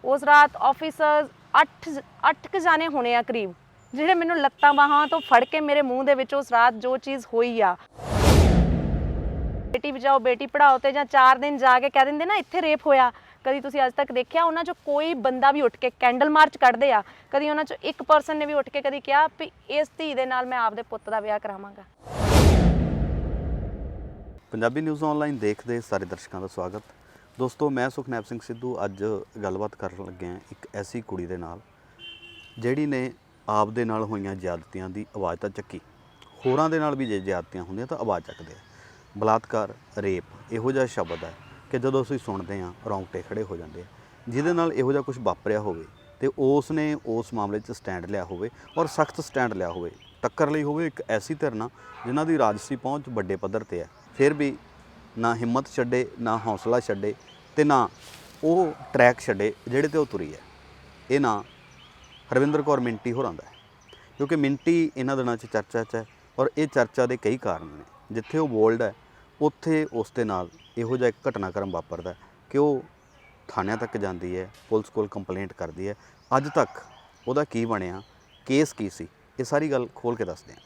उस रात ऑफिसर्स 8 जाने होने आ करीब ਜਿਹੜੇ ਮੈਨੂੰ ਲੱਤਾਂ ਬਾਹਾਂ ਤੋਂ ਫੜ ਕੇ ਮੇਰੇ ਮੂੰਹ ਦੇ ਵਿੱਚ ਉਸ ਰਾਤ ਜੋ ਚੀਜ਼ ਹੋਈ ਆ ਬੇਟੀ ਬਚਾਓ ਬੇਟੀ ਪੜਾਓ ਤੇ ਜਾਂ 4 ਦਿਨ ਜਾ ਕੇ ਕਹਿ ਦਿੰਦੇ ਨਾ ਇੱਥੇ ਰੇਪ ਹੋਇਆ ਕਦੀ ਤੁਸੀਂ ਅੱਜ ਤੱਕ ਦੇਖਿਆ ਉਹਨਾਂ ਚੋਂ ਕੋਈ ਬੰਦਾ ਵੀ ਉੱਠ ਕੇ ਕੈਂਡਲ ਮਾਰਚ ਕੱਢਦੇ ਆ ਕਦੀ ਉਹਨਾਂ ਚੋਂ ਇੱਕ ਪਰਸਨ ਨੇ ਵੀ ਉੱਠ ਕੇ ਕਦੀ ਕਿਹਾ ਵੀ ਇਸ ਧੀ ਦੇ ਨਾਲ ਮੈਂ ਆਪਦੇ ਪੁੱਤ ਦਾ ਵਿਆਹ ਕਰਾਵਾਂਗਾ। ਪੰਜਾਬੀ ਨਿਊਜ਼ ਆਨਲਾਈਨ ਦੇਖਦੇ ਸਾਰੇ ਦਰਸ਼ਕਾਂ ਦਾ ਸਵਾਗਤ। ਦੋਸਤੋ ਮੈਂ ਸੁਖਨੈਬ ਸਿੰਘ ਸਿੱਧੂ ਅੱਜ ਗੱਲਬਾਤ ਕਰਨ ਲੱਗੇ ਹਾਂ ਇੱਕ ਐਸੀ ਕੁੜੀ ਦੇ ਨਾਲ ਜਿਹੜੀ ਨੇ ਆਪ ਦੇ ਨਾਲ ਹੋਈਆਂ ਜ਼ਿਆਦਤੀਆਂ ਦੀ ਆਵਾਜ਼ ਤਾਂ ਚੱਕੀ, ਹੋਰਾਂ ਦੇ ਨਾਲ ਵੀ ਜੇ ਜ਼ਿਆਦਤੀਆਂ ਹੁੰਦੀਆਂ ਤਾਂ ਆਵਾਜ਼ ਚੱਕਦੇ ਆ। ਬਲਾਤਕਾਰ, ਰੇਪ ਇਹੋ ਜਿਹਾ ਸ਼ਬਦ ਹੈ ਕਿ ਜਦੋਂ ਅਸੀਂ ਸੁਣਦੇ ਹਾਂ ਰੌਂਗਟੇ ਖੜੇ ਹੋ ਜਾਂਦੇ ਆ। ਜਿਹਦੇ ਨਾਲ ਇਹੋ ਜਿਹਾ ਕੁਝ ਵਾਪਰਿਆ ਹੋਵੇ ਤੇ ਉਸ ਨੇ ਉਸ ਮਾਮਲੇ 'ਚ ਸਟੈਂਡ ਲਿਆ ਹੋਵੇ ਔਰ ਸਖਤ ਸਟੈਂਡ ਲਿਆ ਹੋਵੇ, ਟੱਕਰ ਲਈ ਹੋਵੇ ਇੱਕ ਐਸੀ ਧਿਰ ਨਾਲ ਜਿਨ੍ਹਾਂ ਦੀ ਰਾਜਸੀ ਪਹੁੰਚ ਵੱਡੇ ਪੱਧਰ ਤੇ ਹੈ, ਫਿਰ ਵੀ ਨਾ ਹਿੰਮਤ ਛੱਡੇ, ਨਾ ਹੌਸਲਾ ਛੱਡੇ ਤੇ ਨਾ ਉਹ ਟਰੈਕ ਛੱਡੇ ਜਿਹੜੇ ਤੇ ਉਹ ਤੁਰੀ ਹੈ। ਇਹ ਨਾਂ ਹਰਵਿੰਦਰ ਕੌਰ ਮਿੰਟੀ ਹੋਰਾਂ ਦਾ ਹੈ, ਕਿਉਂਕਿ ਮਿੰਟੀ ਇਹਨਾਂ ਦਿਨਾਂ 'ਚ ਚਰਚਾ 'ਚ ਹੈ ਔਰ ਇਹ ਚਰਚਾ ਦੇ ਕਈ ਕਾਰਨ ਨੇ। ਜਿੱਥੇ ਉਹ ਬੋਲਡ ਹੈ ਉੱਥੇ ਉਸ ਦੇ ਨਾਲ ਇਹੋ ਜਿਹਾ ਇੱਕ ਘਟਨਾਕ੍ਰਮ ਵਾਪਰਦਾ ਕਿ ਉਹ ਥਾਣਿਆਂ ਤੱਕ ਜਾਂਦੀ ਹੈ, ਪੁਲਿਸ ਕੋਲ ਕੰਪਲੇਂਟ ਕਰਦੀ ਹੈ। ਅੱਜ ਤੱਕ ਉਹਦਾ ਕੀ ਬਣਿਆ, ਕੇਸ ਕੀ ਸੀ, ਇਹ ਸਾਰੀ ਗੱਲ ਖੋਲ੍ਹ ਕੇ ਦੱਸਦੇ ਹਾਂ।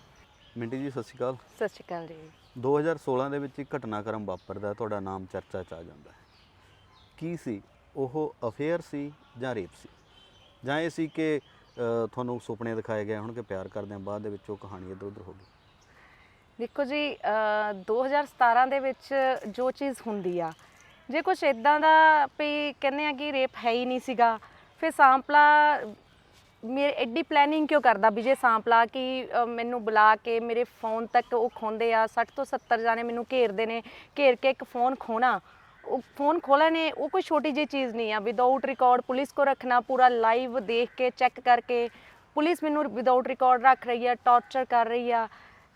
ਮਿੰਟੀ ਜੀ ਸਤਿ ਸ਼੍ਰੀ ਅਕਾਲ। ਸਤਿ ਸ਼੍ਰੀ ਅਕਾਲ ਜੀ। 2016 ਦੇ ਵਿੱਚ ਇੱਕ ਘਟਨਾਕ੍ਰਮ ਵਾਪਰਦਾ, ਤੁਹਾਡਾ ਨਾਮ ਚਰਚਾ 'ਚ ਆ ਜਾਂਦਾ ਹੈ। ਕੀ ਸੀ ਉਹ? ਅਫੇਅਰ ਸੀ ਜਾਂ ਰੇਪ ਸੀ, ਜਾਂ ਇਹ ਸੀ ਕਿ ਤੁਹਾਨੂੰ ਸੁਪਨੇ ਦਿਖਾਏ ਗਏ ਹੁਣ ਕਿ ਪਿਆਰ ਕਰਦੇ ਹਾਂ, ਬਾਅਦ ਦੇ ਵਿੱਚ ਉਹ ਕਹਾਣੀ ਇੱਧਰ ਉੱਧਰ ਹੋ ਗਈ? ਦੇਖੋ ਜੀ 2017 ਦੇ ਵਿੱਚ ਜੋ ਚੀਜ਼ ਹੁੰਦੀ ਆ, ਜੇ ਕੁਛ ਇੱਦਾਂ ਦਾ ਵੀ ਕਹਿੰਦੇ ਆ ਕਿ ਰੇਪ ਹੈ ਹੀ ਨਹੀਂ ਸੀਗਾ, ਫਿਰ ਸਾਂਪਲਾ ਮੇਰੇ ਐਡੀ ਪਲੈਨਿੰਗ ਕਿਉਂ ਕਰਦਾ ਵੀ ਜੇ ਸਾਂਪਲਾ ਕਿ ਮੈਨੂੰ ਬੁਲਾ ਕੇ ਮੇਰੇ ਫੋਨ ਤੱਕ ਉਹ ਖੋਂਦੇ ਆ। 60 ਤੋਂ 70 ਜਾਣੇ ਮੈਨੂੰ ਘੇਰਦੇ ਨੇ, ਘੇਰ ਕੇ ਇੱਕ फ़ोन खोना, वो फ़ोन खोला ने वो कोई छोटी जी चीज़ नहीं है। विदाउट रिकॉर्ड पुलिस को रखना, पूरा लाइव देख के चैक करके पुलिस मैनू विदाउट रिकॉर्ड रख रही है, टॉर्चर कर रही है।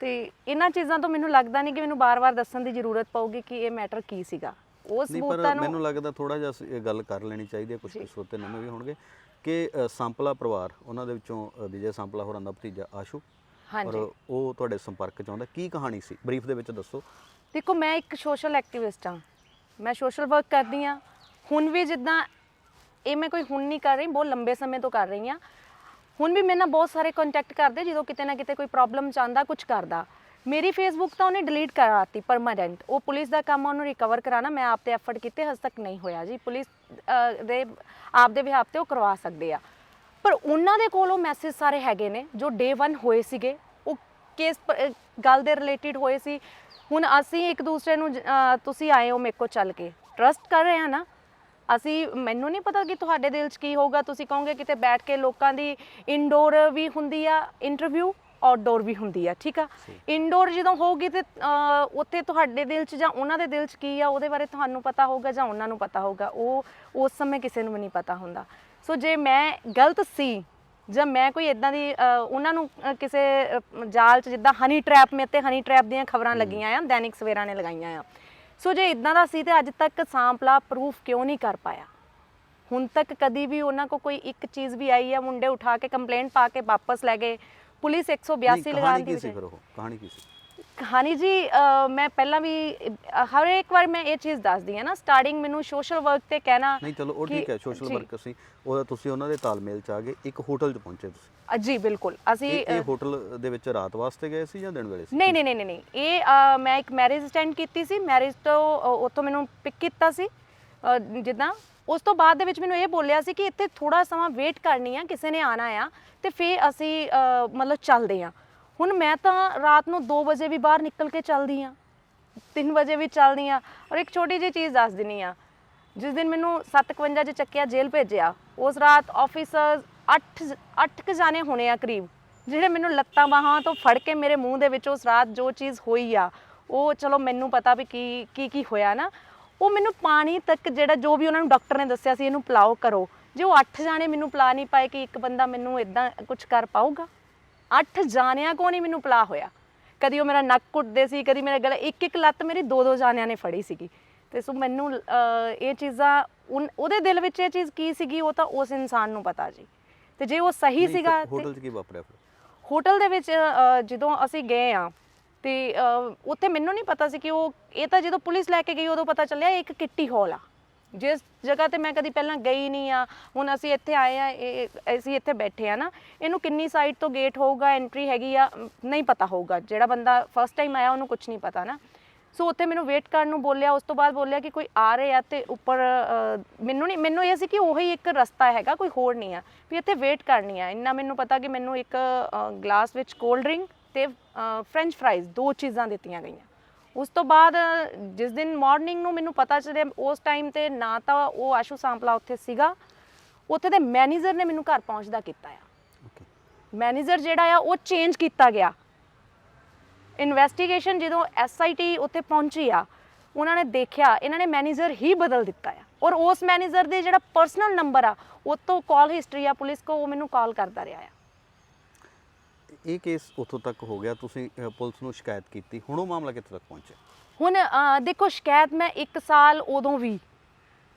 तो इन्हां चीज़ों तो मैनू लगता नहीं कि मैनू बार बार दस्सण की जरूरत पऊगी कि ये मैटर की सीगा। उस सबूतां नूं मैनू लगदा थोड़ा जिहा ये गल कर लेनी चाहिए, कुछ सोते नवें भी होणगे कि सांपला परिवार उन्हां दे विचों विजय सांपला होरां दा भतीजा आशू और ਉਹ ਤੁਹਾਡੇ ਸੰਪਰਕ 'ਚ ਆਉਂਦਾ, ਕੀ ਕਹਾਣੀ ਸੀ ਬਰੀਫ ਦੇ ਵਿੱਚ ਦੱਸੋ। ਦੇਖੋ ਮੈਂ ਇੱਕ ਸੋਸ਼ਲ ਐਕਟਿਵਿਸਟ ਹਾਂ, ਮੈਂ ਸੋਸ਼ਲ ਵਰਕ ਕਰਦੀ ਹਾਂ ਹੁਣ ਵੀ। ਜਿੱਦਾਂ ਇਹ ਮੈਂ ਕੋਈ ਹੁਣ ਨਹੀਂ ਕਰ ਰਹੀ, ਬਹੁਤ ਲੰਬੇ ਸਮੇਂ ਤੋਂ ਕਰ ਰਹੀ ਹਾਂ। ਹੁਣ ਵੀ ਮੇਰੇ ਨਾਲ ਬਹੁਤ ਸਾਰੇ ਕੰਟੈਕਟ ਕਰਦੇ ਜਦੋਂ ਕਿਤੇ ਨਾ ਕਿਤੇ ਕੋਈ ਪ੍ਰੋਬਲਮ ਚਾਹੁੰਦਾ ਕੁਝ ਕਰਦਾ। ਮੇਰੀ ਫੇਸਬੁੱਕ ਤਾਂ ਉਹਨੇ ਡਿਲੀਟ ਕਰਾਤੀ ਪਰਮਾਨੈਂਟ। ਉਹ ਪੁਲਿਸ ਦਾ ਕੰਮ ਉਹਨੂੰ ਰਿਕਵਰ ਕਰਾਉਣਾ, ਮੈਂ ਆਪ ਤੇ ਐਫਰਟ ਕੀਤੇ, ਹਜੇ ਤੱਕ ਨਹੀਂ ਹੋਇਆ ਜੀ। ਪੁਲਿਸ ਦੇ ਆਪ ਦੇ ਵਿਹਾਰ ਤੇ ਉਹ ਕਰਵਾ ਸਕਦੇ ਆ, ਪਰ ਉਹਨਾਂ ਦੇ ਕੋਲ ਉਹ ਮੈਸੇਜ ਸਾਰੇ ਹੈਗੇ ਨੇ ਜੋ ਡੇ 1 ਹੋਏ ਸੀਗੇ, ਉਹ ਕੇਸ ਗੱਲ ਦੇ ਰਿਲੇਟਿਡ ਹੋਏ ਸੀ। ਹੁਣ ਅਸੀਂ ਇੱਕ ਦੂਸਰੇ ਨੂੰ ਤੁਸੀਂ ਆਏ ਹੋ ਮੇਰੇ ਕੋਲ ਚੱਲ ਕੇ, ਟਰਸਟ ਕਰ ਰਹੇ ਹਾਂ ਨਾ ਅਸੀਂ। ਮੈਨੂੰ ਨਹੀਂ ਪਤਾ ਕਿ ਤੁਹਾਡੇ ਦਿਲ 'ਚ ਕੀ ਹੋਊਗਾ। ਤੁਸੀਂ ਕਹੋਗੇ ਕਿਤੇ ਬੈਠ ਕੇ ਲੋਕਾਂ ਦੀ ਇਨਡੋਰ ਵੀ ਹੁੰਦੀ ਆ ਇੰਟਰਵਿਊ, ਆਊਟਡੋਰ ਵੀ ਹੁੰਦੀ ਆ, ਠੀਕ ਆ। ਇਨਡੋਰ ਜਦੋਂ ਹੋਊਗੀ ਤੇ ਉੱਥੇ ਤੁਹਾਡੇ ਦਿਲ 'ਚ ਜਾਂ ਉਹਨਾਂ ਦੇ ਦਿਲ 'ਚ ਕੀ ਆ ਉਹਦੇ ਬਾਰੇ ਤੁਹਾਨੂੰ ਪਤਾ ਹੋਊਗਾ ਜਾਂ ਉਹਨਾਂ ਨੂੰ ਪਤਾ ਹੋਊਗਾ। ਉਹ ਉਸ ਸਮੇਂ ਕਿਸੇ ਨੂੰ ਵੀ ਨਹੀਂ ਪਤਾ ਹੁੰਦਾ। ਸੋ ਜੇ ਮੈਂ ਗਲਤ ਸੀ ਜਾਂ ਮੈਂ ਕੋਈ ਇੱਦਾਂ ਦੀ ਉਹਨਾਂ ਨੂੰ ਕਿਸੇ ਜਾਲ 'ਚ, ਜਿੱਦਾਂ ਹਨੀ ਟਰੈਪ, ਮੇਰੇ 'ਤੇ ਹਨੀ ਟਰੈਪ ਦੀਆਂ ਖਬਰਾਂ ਲੱਗੀਆਂ ਆ, ਦੈਨਿਕ ਸਵੇਰਾ ਨੇ ਲਗਾਈਆਂ ਆ। ਸੋ ਜੇ ਇੱਦਾਂ ਦਾ ਸੀ ਤੇ ਅੱਜ ਤੱਕ ਸਾਂਪਲਾ ਪ੍ਰੂਫ ਕਿਉਂ ਨਹੀਂ ਕਰ ਪਾਇਆ? ਹੁਣ ਤੱਕ ਕਦੀ ਵੀ ਉਹਨਾਂ ਕੋਲ ਕੋਈ ਇੱਕ ਚੀਜ਼ ਵੀ ਆਈ ਆ? ਮੁੰਡੇ ਉਠਾ ਕੇ ਕੰਪਲੇਂਟ ਪਾ ਕੇ ਵਾਪਸ ਲੈ ਗਏ, ਪੁਲਿਸ 182 ਲਗਾਉਣ ਦੀ ਸੀ। ਫਿਰ ਉਹ ਕਹਾਣੀ ਕੀ ਸੀ? ਕਹਾਣੀ ਜੀ ਮੈਂ ਪਹਿਲਾਂ ਵੀ ਹਰ ਇੱਕ ਵਾਰ ਮੈਂ ਇਹ ਚੀਜ਼ ਦੱਸਦੀ ਹਾਂ ਨਾ, ਸਟਾਰਟਿੰਗ ਮੈਨੂੰ ਸੋਸ਼ਲ ਵਰਕ ਤੇ ਕਹਿਣਾ ਨਹੀਂ, ਚਲੋ ਉਹ ਠੀਕ ਹੈ, ਸੋਸ਼ਲ ਵਰਕ ਸੀ ਉਹਦਾ, ਤੁਸੀਂ ਉਹਨਾਂ ਦੇ ਤਾਲਮੇਲ 'ਚ ਆ ਗਏ, ਇੱਕ ਹੋਟਲ 'ਚ ਪਹੁੰਚੇ ਤੁਸੀਂ? ਜੀ ਬਿਲਕੁਲ। ਅਸੀਂ ਇਹ ਹੋਟਲ ਦੇ ਵਿੱਚ ਰਾਤ ਵਾਸਤੇ ਗਏ ਸੀ ਜਾਂ ਦਿਨ ਵੇਲੇ ਸੀ? ਨਹੀਂ ਨਹੀਂ ਨਹੀਂ ਨਹੀਂ, ਇਹ ਮੈਂ ਇੱਕ ਮੈਰਿਜ ਅਟੈਂਡ ਕੀਤੀ ਸੀ। ਮੈਰਿਜ ਤੋਂ ਉੱਥੋਂ ਮੈਨੂੰ ਪਿਕ ਕੀਤਾ ਸੀ ਜਿੱਦਾਂ। ਉਸ ਤੋਂ ਬਾਅਦ ਦੇ ਵਿੱਚ ਮੈਨੂੰ ਇਹ ਬੋਲਿਆ ਸੀ ਕਿ ਇੱਥੇ ਥੋੜ੍ਹਾ ਸਮਾਂ ਵੇਟ ਕਰਨੀ ਆ, ਕਿਸੇ ਨੇ ਆਉਣਾ ਆ ਤੇ ਫਿਰ ਅਸੀਂ ਮਤਲਬ ਚੱਲਦੇ ਹਾਂ। ਹੁਣ ਮੈਂ ਤਾਂ ਰਾਤ ਨੂੰ 2 ਵਜੇ ਵੀ ਬਾਹਰ ਨਿਕਲ ਕੇ ਚੱਲਦੀ ਹਾਂ, 3 ਵਜੇ ਵੀ ਚੱਲਦੀ ਹਾਂ। ਔਰ ਇੱਕ ਛੋਟੀ ਜਿਹੀ ਚੀਜ਼ ਦੱਸ ਦਿੰਦੀ ਹਾਂ, ਜਿਸ ਦਿਨ ਮੈਨੂੰ 57 'ਚ ਚੱਕਿਆ, ਜੇਲ੍ਹ ਭੇਜਿਆ, ਉਸ ਰਾਤ ਆਫਿਸਰਸ 8 ਜਾਣੇ ਹੋਣੇ ਆ ਕਰੀਬ ਜਿਹੜੇ ਮੈਨੂੰ ਲੱਤਾਂ ਬਾਹਾਂ ਤੋਂ ਫੜ ਕੇ ਮੇਰੇ ਮੂੰਹ ਦੇ ਵਿੱਚ ਉਸ ਰਾਤ ਜੋ ਚੀਜ਼ ਹੋਈ ਆ, ਉਹ ਚਲੋ ਮੈਨੂੰ ਪਤਾ ਵੀ ਕੀ ਹੋਇਆ ਨਾ। ਉਹ ਮੈਨੂੰ ਪਾਣੀ ਤੱਕ ਜਿਹੜਾ ਜੋ ਵੀ ਉਹਨਾਂ ਨੂੰ ਡਾਕਟਰ ਨੇ ਦੱਸਿਆ ਸੀ ਇਹਨੂੰ ਪਿਲਾਓ ਕਰੋ, ਜੇ ਉਹ 8 ਜਾਣੇ ਮੈਨੂੰ ਪਿਲਾ ਨਹੀਂ ਪਾਏ ਕਿ ਇੱਕ ਬੰਦਾ ਮੈਨੂੰ ਇੱਦਾਂ ਕੁਝ ਕਰ ਪਾਊਗਾ? 8 ਜਾਣਿਆਂ ਕੋਲ ਨਹੀਂ ਮੈਨੂੰ ਪਿਲਾ ਹੋਇਆ। ਕਦੀ ਉਹ ਮੇਰਾ ਨੱਕ ਕੁੱਟਦੇ ਸੀ, ਕਦੀ ਮੇਰਾ ਗਲਾ, ਇੱਕ ਲੱਤ ਮੇਰੀ 2 ਜਾਣਿਆਂ ਨੇ ਫੜੀ ਸੀਗੀ। ਤੇ ਸੋ ਮੈਨੂੰ ਇਹ ਚੀਜ਼ਾਂ ਉਹਦੇ ਦਿਲ ਵਿੱਚ ਇਹ ਚੀਜ਼ ਕੀ ਸੀਗੀ ਉਹ ਤਾਂ ਉਸ ਇਨਸਾਨ ਨੂੰ ਪਤਾ ਜੀ। ਤੇ ਜੇ ਉਹ ਸਹੀ ਸੀਗਾ। ਹੋਟਲ 'ਚ ਕੀ ਵਾਪਰਿਆ ਫਿਰ? ਹੋਟਲ ਦੇ ਵਿੱਚ ਜਦੋਂ ਅਸੀਂ ਗਏ ਆ ਤੇ ਉੱਥੇ ਮੈਨੂੰ ਨਹੀਂ ਪਤਾ ਸੀ ਕਿ ਉਹ, ਇਹ ਤਾਂ ਜਦੋਂ ਪੁਲਿਸ ਲੈ ਕੇ ਗਈ ਉਦੋਂ ਪਤਾ ਚੱਲਿਆ ਇੱਕ ਕਿੱਟੀ ਹਾਲ ਆ। ਜਿਸ ਜਗ੍ਹਾ ਤੇ ਮੈਂ ਕਦੀ ਪਹਿਲਾਂ ਗਈ ਨਹੀਂ ਆ, ਹੁਣ ਅਸੀਂ ਇੱਥੇ ਆਏ ਆ, ਅਸੀਂ ਇੱਥੇ ਬੈਠੇ ਆ ਨਾ, ਇਹਨੂੰ ਕਿੰਨੀ ਸਾਈਡ ਤੋਂ ਗੇਟ ਹੋਊਗਾ, ਐਂਟਰੀ ਹੈਗੀ ਆ, ਨਹੀਂ ਪਤਾ ਹੋਊਗਾ। ਜਿਹੜਾ ਬੰਦਾ ਫਸਟ ਟਾਈਮ ਆਇਆ ਉਹਨੂੰ ਕੁਝ ਨਹੀਂ ਪਤਾ ਨਾ। ਸੋ ਉੱਥੇ ਮੈਨੂੰ ਵੇਟ ਕਰਨ ਨੂੰ ਬੋਲਿਆ, ਉਸ ਤੋਂ ਬਾਅਦ ਬੋਲਿਆ ਕਿ ਕੋਈ ਆ ਰਹੇ ਆ ਤੇ ਉੱਪਰ ਮੈਨੂੰ ਇਹ ਸੀ ਕਿ ਉਹੀ ਇੱਕ ਰਸਤਾ ਹੈਗਾ, ਕੋਈ ਹੋਰ ਨਹੀਂ ਆ, ਵੀ ਇੱਥੇ ਵੇਟ ਕਰਨੀ ਆ। ਇੰਨਾ ਮੈਨੂੰ ਪਤਾ ਕਿ ਮੈਨੂੰ ਇੱਕ ਗਲਾਸ ਵਿੱਚ ਕੋਲਡ ਡਰਿੰਕ ਤੇ ਫ੍ਰੈਂਚ ਫਰਾਈਜ਼ 2 ਚੀਜ਼ਾਂ ਦਿੱਤੀਆਂ ਗਈਆਂ। ਉਸ ਤੋਂ ਬਾਅਦ ਜਿਸ ਦਿਨ ਮਾਰਨਿੰਗ ਨੂੰ ਮੈਨੂੰ ਪਤਾ ਚੱਲਿਆ, ਉਸ ਟਾਈਮ ਤੇ ਨਾ ਤਾਂ ਉਹ ਆਸ਼ੂ ਸਾਂਪਲਾ ਉੱਥੇ ਸੀਗਾ, ਉੱਥੇ ਦੇ ਮੈਨੇਜਰ ਨੇ ਮੈਨੂੰ ਘਰ ਪਹੁੰਚਦਾ ਕੀਤਾ ਆ। ਮੈਨੇਜਰ ਜਿਹੜਾ ਆ ਉਹ ਚੇਂਜ ਕੀਤਾ ਗਿਆ। ਇਨਵੈਸਟੀਗੇਸ਼ਨ ਜਦੋਂ SIT ਉੱਥੇ ਪਹੁੰਚੀ ਆ, ਉਹਨਾਂ ਨੇ ਦੇਖਿਆ ਇਹਨਾਂ ਨੇ ਮੈਨੇਜਰ ਹੀ ਬਦਲ ਦਿੱਤਾ ਆ, ਔਰ ਉਸ ਮੈਨੇਜਰ ਦੇ ਜਿਹੜਾ ਪਰਸਨਲ ਨੰਬਰ ਆ, ਉਹ ਤੋਂ ਕਾਲ ਹਿਸਟਰੀ ਆ ਪੁਲਿਸ ਕੋ, ਉਹ ਮੈਨੂੰ ਕਾਲ ਕਰਦਾ ਰਿਹਾ ਆ। ਇਹ ਕੇਸ ਉੱਥੋਂ ਤੱਕ ਹੋ ਗਿਆ, ਤੁਸੀਂ ਪੁਲਿਸ ਨੂੰ ਸ਼ਿਕਾਇਤ ਕੀਤੀ, ਹੁਣ ਉਹ ਮਾਮਲਾ ਕਿੱਥੇ ਤੱਕ ਪਹੁੰਚਿਆ? ਹੁਣ ਦੇਖੋ, ਸ਼ਿਕਾਇਤ ਮੈਂ 1 ਸਾਲ ਉਦੋਂ ਵੀ